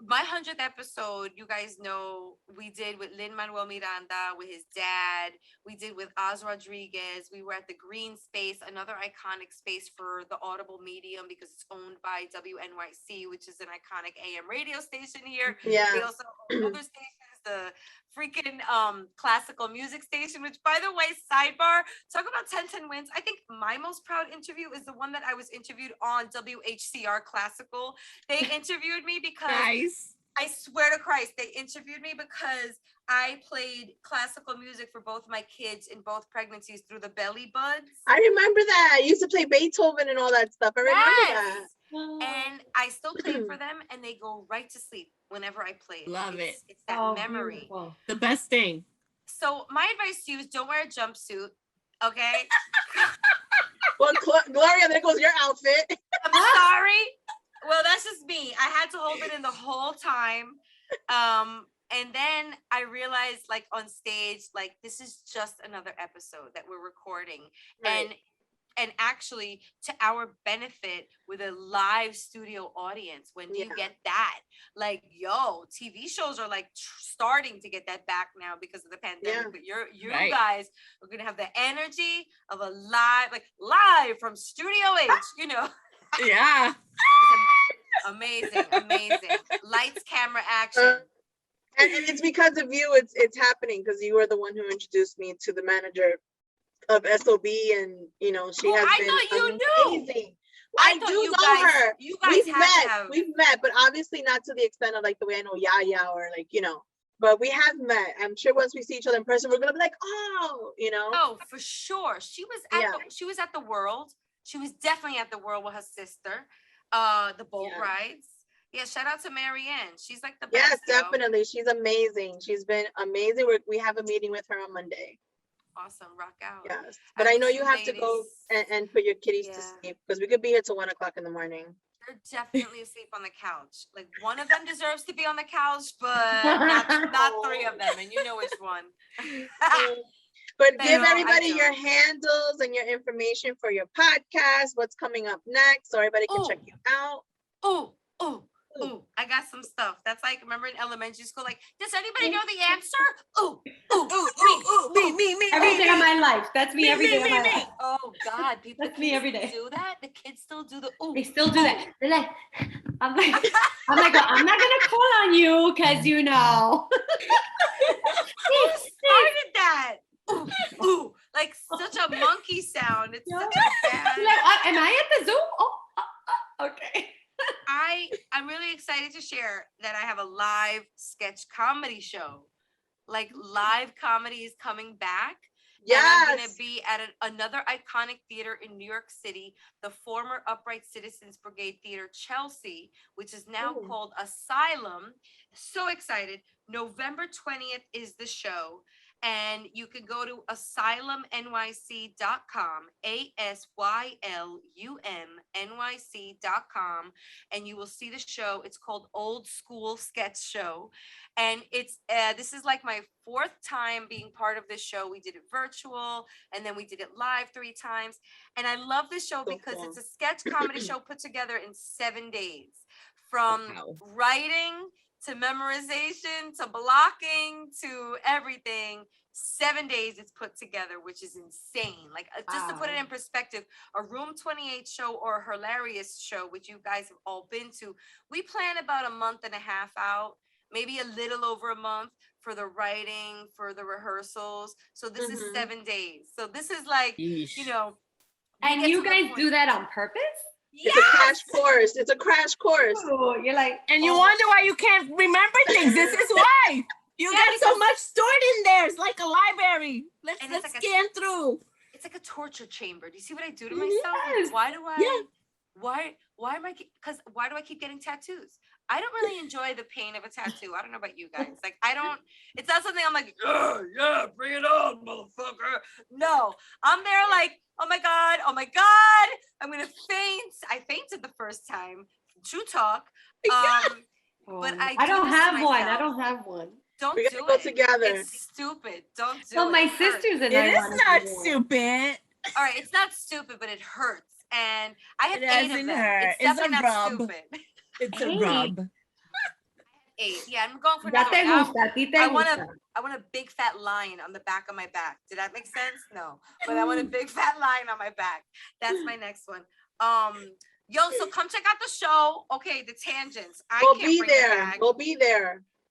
my 100th episode, you guys know, we did with Lin-Manuel Miranda, with his dad. We did with Oz Rodriguez. We were at the Green Space, another iconic space for the audible medium because it's owned by WNYC, which is an iconic AM radio station here. Yeah. We also own other stations, the freaking classical music station, which, by the way, sidebar, talk about 1010 wins. I think my most proud interview is the one that I was interviewed on WHCR Classical. They interviewed me because I swear to Christ, they interviewed me because I played classical music for both my kids in both pregnancies through the belly buds. I remember that. I used to play Beethoven and all that stuff. I remember that. And I still play for them, and they go right to sleep whenever I play it. Love it. It's that memory. Beautiful. The best thing. So my advice to you is don't wear a jumpsuit, okay? Well, Gloria, there goes your outfit. I'm sorry. Well, that's just me. I had to hold it in the whole time. And then I realized, like, on stage, like, this is just another episode that we're recording. Right. And actually, to our benefit, with a live studio audience, when do you get that? Like, TV shows are like starting to get that back now because of the pandemic. But you guys are gonna have the energy of a live from Studio H. Yeah. Amazing. Lights, camera, action. And it's because of you. It's happening because you were the one who introduced me to the manager of SOB, and she has been amazing. I do know her. You guys we've met, but obviously not to the extent of like the way I know Yaya or but we have met. I'm sure once we see each other in person, we're gonna be like, Oh, for sure. She was at the World. She was definitely at the World with her sister. The boat rides. Yeah, shout out to Marianne. She's like the best. Yes, definitely. She's amazing. She's been amazing. We have a meeting with her on Monday. Awesome, rock out. Yes, but I know you have to go and put your kitties to sleep, because we could be here till 1 o'clock in the morning. They're definitely asleep on the couch. Like, one of them deserves to be on the couch, but not 3 of them, and you know which one. But give everybody your handles and your information for your podcast, what's coming up next, so everybody can check you out. Ooh, I got some stuff. That's like, remember in elementary school, like, does anybody know the answer? Me. Every day of my life. That's me every day of my life. Oh God, people. That's me every day. Do that? The kids still do the ooh. They still do that. They're like, I'm not gonna call on you because Who started that? Ooh, like such a monkey sound. It's such a bad. Like, am I at the Zoom? Okay. I'm really excited to share that I have a live sketch comedy show like live comedy is coming back. Yes. And I'm going to be at another iconic theater in New York City, the former Upright Citizens Brigade Theater, Chelsea, which is now called Asylum. So excited. November 20th is the show. And you can go to asylumnyc.com, ASYLUMNYC.com, and you will see the show. It's called Old School Sketch Show. And it's this is like my 4th time being part of this show. We did it virtual, and then we did it live 3 times. And I love this show because it's a sketch comedy show put together in 7 days, from writing to memorization to blocking to everything. 7 days it's put together, which is insane. Like, just to put it in perspective, a Room 28 show or a Hilarious show, which you guys have all been to, we plan about a month and a half out, maybe a little over a month, for the writing, for the rehearsals. So this is 7 days. So this is like, you know. And you guys do that on purpose? It's a crash course. It's a crash course. Ooh, you're like, and you wonder why you can't remember things. This is why. You got so much stored in there. It's like a library. Let's like scan through. It's like a torture chamber. Do you see what I do to myself? Yes. Why do I? Why am I? Because why do I keep getting tattoos? I don't really enjoy the pain of a tattoo. I don't know about you guys. Like, I don't. It's not something I'm like, yeah, bring it on, motherfucker. No, I'm there like, oh my god, I'm gonna faint. I fainted the first time. True talk. But I don't have one. I don't have one. Don't we do go it. together. It's stupid. Don't do it. Well, my sisters and I. It is not stupid. All right, it's not stupid, but it hurts. And I have 8 of them. Hurt. It's definitely not stupid. It's a rub. 8. Yeah, I'm going for another one. I want a big fat line on the back of my back. Did that make sense? No. But I want a big fat line on my back. That's my next one. Yo, so come check out the show. Okay, the tangents. Go be there.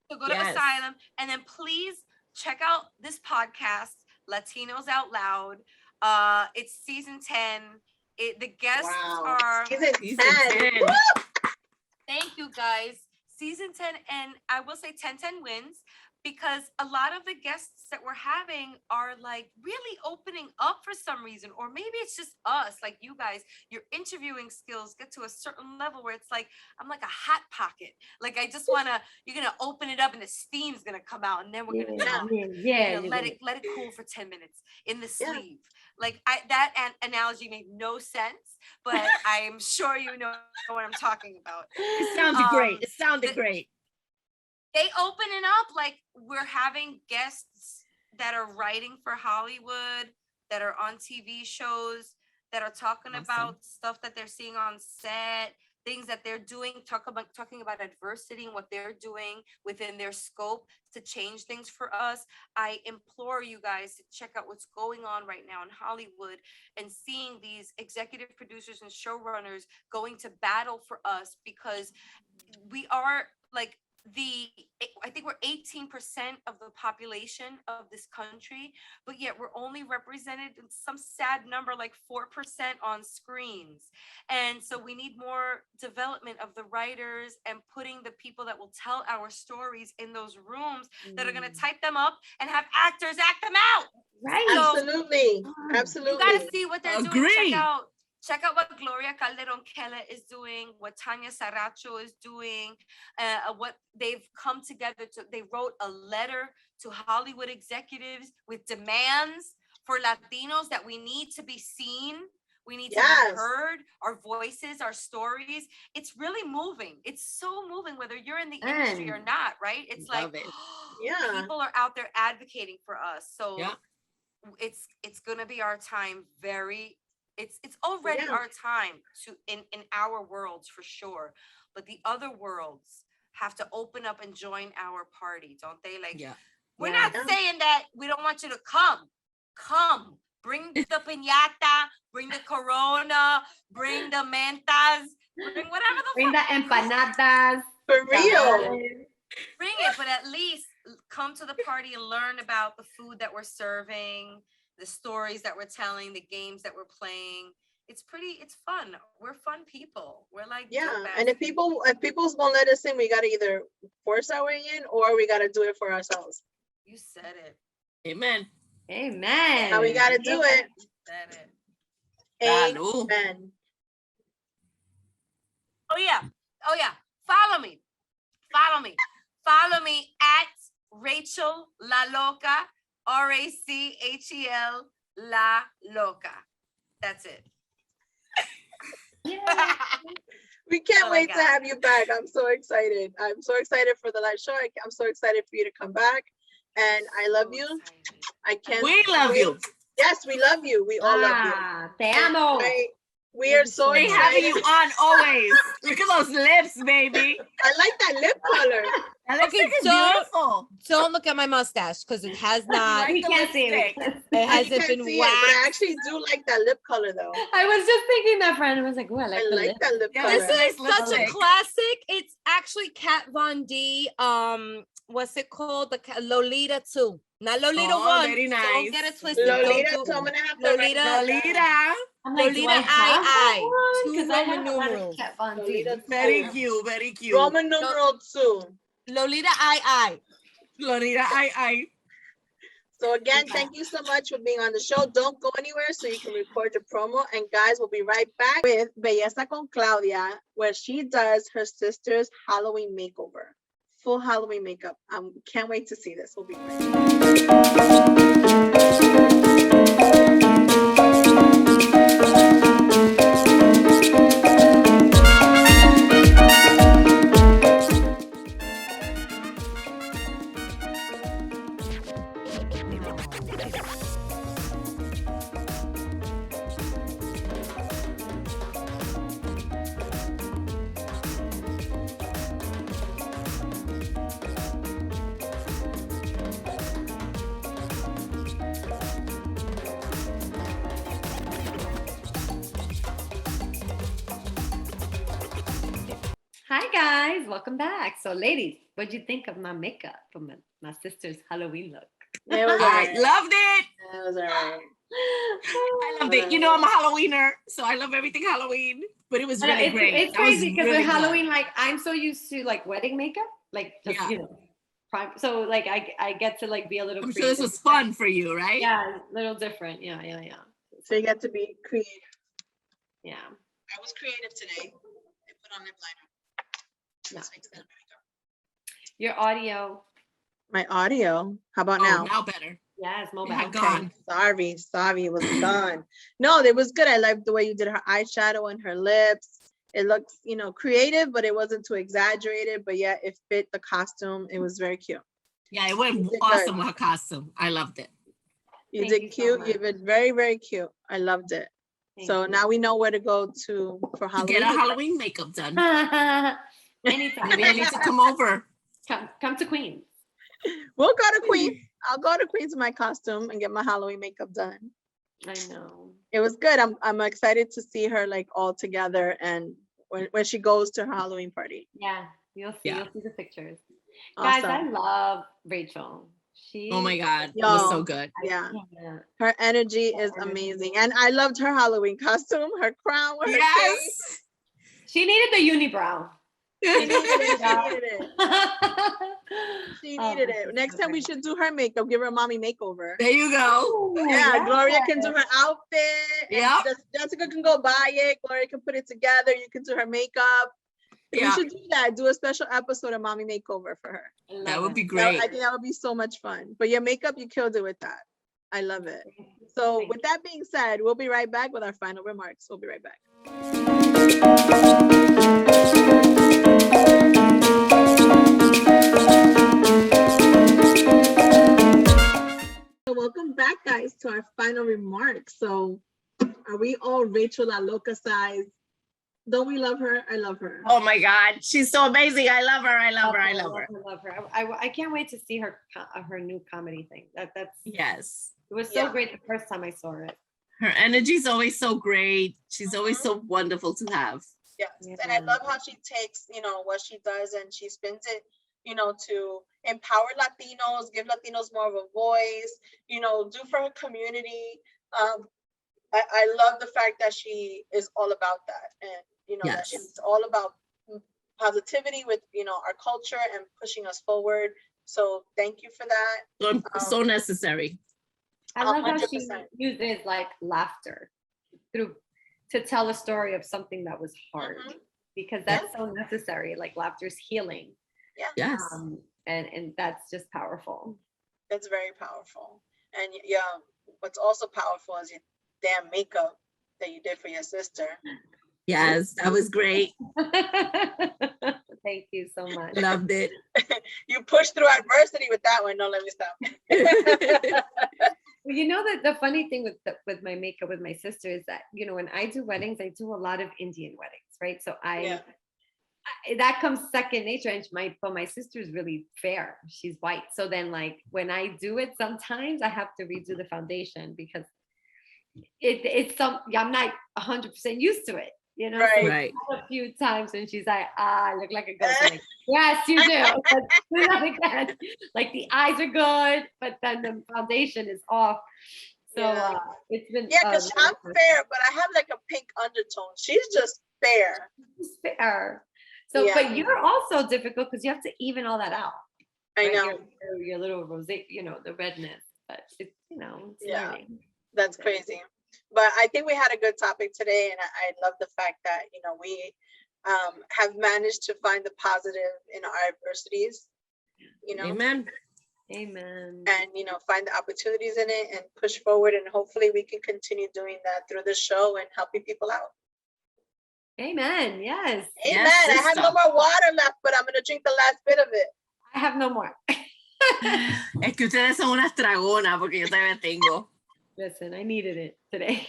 So go to Asylum, and then please check out this podcast, Latinos Out Loud. It's season 10. The guests are season 10. Thank you, guys. Season 10, and I will say 10-10 wins, because a lot of the guests that we're having are like really opening up for some reason, or maybe it's just us, like you guys, your interviewing skills get to a certain level where it's like, I'm like a hot pocket. Like, I just want to, you're going to open it up and the steam's going to come out, and then we're going to talk. Let it cool for 10 minutes in the sleeve. Like, that analogy made no sense, but I'm sure you know what I'm talking about. It sounded great. It sounded great. They open it up, like, we're having guests that are writing for Hollywood, that are on TV shows, that are talking about stuff that they're seeing on set, things that they're doing, talking about adversity and what they're doing within their scope to change things for us. I implore you guys to check out what's going on right now in Hollywood and seeing these executive producers and showrunners going to battle for us, because we are like, I think we're 18% of the population of this country, but yet we're only represented in some sad number, like 4% on screens. And so we need more development of the writers and putting the people that will tell our stories in those rooms that are going to type them up and have actors act them out. Right. So, Absolutely. You got to see what they're doing. Check out what Gloria Calderon-Keller is doing, what Tanya Saracho is doing, what they've come together to. They wrote a letter to Hollywood executives with demands for Latinos that we need to be seen. We need to be heard, our voices, our stories. It's really moving. It's so moving, whether you're in the industry or not, right? It's like, people are out there advocating for us. So it's going to be our time. It's already our time to in our worlds for sure, but the other worlds have to open up and join our party, don't they? Like, we're not saying that we don't want you to come, bring the piñata, bring the corona, bring the mentas, bring whatever bring the empanadas, for real. Bring it, but at least come to the party and learn about the food that we're serving, the stories that we're telling, the games that we're playing. It's fun. We're fun people. We're like, and if people won't let us in, we gotta either force our way in or we gotta do it for ourselves. You said it. Amen. Amen. Now we got to do it. Said it. Amen. Oh yeah. Follow me at Rachel La Loca, Rachel La Loca. That's it. We can't wait to have you back. I'm so excited. I'm so excited for the live show. I'm so excited for you to come back. And I love you. I can't. We love you. Yes, we love you. We all love you. Te amo. We are so excited. Having you on always. Look at those lips, baby. I like that lip color. That lipstick is beautiful. Don't look at my mustache because it has not. We can't see it. It hasn't been waxed. But I actually do like that lip color though. I was just thinking that, friend. I was like, oh, I like that lip color. This is such a classic. It's actually Kat Von D. What's it called? The Lolita 2. Not Lolita 1. Very nice. Don't get it twisted. Lolita 2. I'm gonna have to Lolita. I'm like, Lolita I. 2 Roman numerals. Very cute. Very cute. Roman numeral 2. Lolita I. Lolita I. So again, thank you so much for being on the show. Don't go anywhere so you can record your promo. And guys, we'll be right back with Belleza con Claudia, where she does her sister's Halloween makeover. Full Halloween makeup. Can't wait to see this. We'll be right Hi guys, welcome back. So ladies, what'd you think of my makeup for my sister's Halloween look? It was I loved it. It was all right. I loved it. You know, I'm a Halloweener, so I love everything Halloween. But it was really great. It's crazy because with Halloween, like I'm so used to like wedding makeup, like just you know, so like I get to like be a little. I'm sure this was fun for you, right? Yeah, a little different. Yeah. So you get to be creative. Yeah. I was creative today. I put on lip liner. No. Your audio. My audio. How about now? Now better. Yeah, it's mobile. Okay. Gone. Sorry, it was gone. No, it was good. I liked the way you did her eyeshadow and her lips. It looks, creative, but it wasn't too exaggerated. But yeah, it fit the costume. It was very cute. Yeah, it went awesome with her costume. I loved it. You did cute. You did very, very cute. I loved it. So now we know where to go to for Halloween. Get a Halloween makeup done. Anytime. Maybe I need to come over. Come to Queens. We'll go to Queens. I'll go to Queens in my costume and get my Halloween makeup done. I know. It was good. I'm excited to see her like all together and when she goes to her Halloween party. Yeah, you'll see the pictures. Awesome. Guys, I love Rachel. Oh my God, it was so good. Yeah. Her energy is amazing. And I loved her Halloween costume, her crown with her cape. She needed the unibrow. She needed it. Next time we should do her makeup. Give her a mommy makeover. There you go. Yeah, Gloria can do her outfit. Yeah. Jessica can go buy it. Gloria can put it together. You can do her makeup. Yeah. We should do that. Do a special episode of mommy makeover for her. That would be great. I think that would be so much fun. But your makeup, you killed it with that. I love it. So with that being said, we'll be right back with our final remarks. We'll be right back. Welcome back, guys, to our final remarks. So are we all Rachel La Loca size? Don't we love her? I love her. Oh my God, she's so amazing. I love her. I love her. I can't wait to see her new comedy thing. That's yes. It was so great the first time I saw it. Her energy's always so great. She's always so wonderful to have. Yes, and I love how she takes, what she does and she spins it, to empower Latinos, give Latinos more of a voice, do for her community. I love the fact that she is all about that, and that she's all about positivity with our culture and pushing us forward. So thank you for that. So necessary. I love 100%. How she uses like laughter to tell a story of something that was hard, because that's so necessary. Like laughter is healing. Yeah. Yes. And that's just powerful. It's very powerful. And yeah, what's also powerful is your damn makeup that you did for your sister. Yes, that was great. Thank you so much. Loved it. You pushed through adversity with that one. Don't let me stop. Well, you know that the funny thing with my makeup with my sister is that, you know, when I do weddings, I do a lot of Indian weddings, right? So I that comes second nature. And my sister is really fair. She's white. So then like when I do it, sometimes I have to redo the foundation because I'm not 100% used to it, you know. Right. So a few times and she's like, I look like a ghost. I'm like, yes, you do. Do that again. Like the eyes are good, but then the foundation is off. So it's been because I'm fair, but I have like a pink undertone. She's just fair. She's fair. So, but you're also difficult because you have to even all that out. I know your little rose, you know, the redness, but it's, you know, it's learning. That's crazy. But I think we had a good topic today, and I love the fact that, you know, we have managed to find the positive in our adversities, you know. Amen. And, you know, find the opportunities in it and push forward, and hopefully we can continue doing that through the show and helping people out. Amen. Yes. Amen. Yes, I have no more water left, but I'm going to drink the last bit of it. I have no more. Es que ustedes son unas dragonas porque yo también tengo. Listen, I needed it today.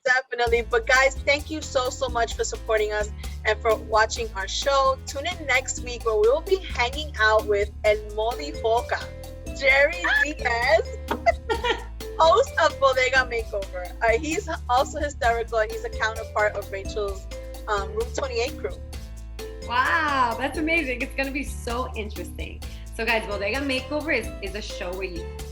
Definitely. But guys, thank you so much for supporting us and for watching our show. Tune in next week where we will be hanging out with El Moli Foca, Jerry Diaz, host of Bodega Makeover. He's also hysterical, and he's a counterpart of Rachel's Room 28 crew. Wow, that's amazing. It's going to be so interesting. So guys, Bodega Makeover is a show where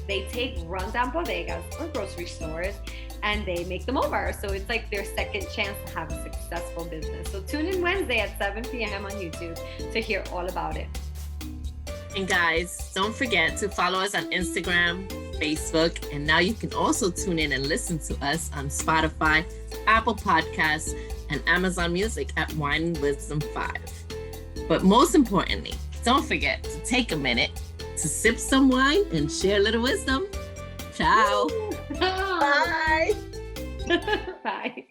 they take rundown bodegas or grocery stores and they make them over. So it's like their second chance to have a successful business. So tune in Wednesday at 7 p.m. on YouTube to hear all about it. And guys, don't forget to follow us on Instagram, Facebook, and now you can also tune in and listen to us on Spotify, Apple Podcasts, and Amazon Music at Wine and Wisdom 5. But most importantly, don't forget to take a minute to sip some wine and share a little wisdom. Ciao. Bye. Bye.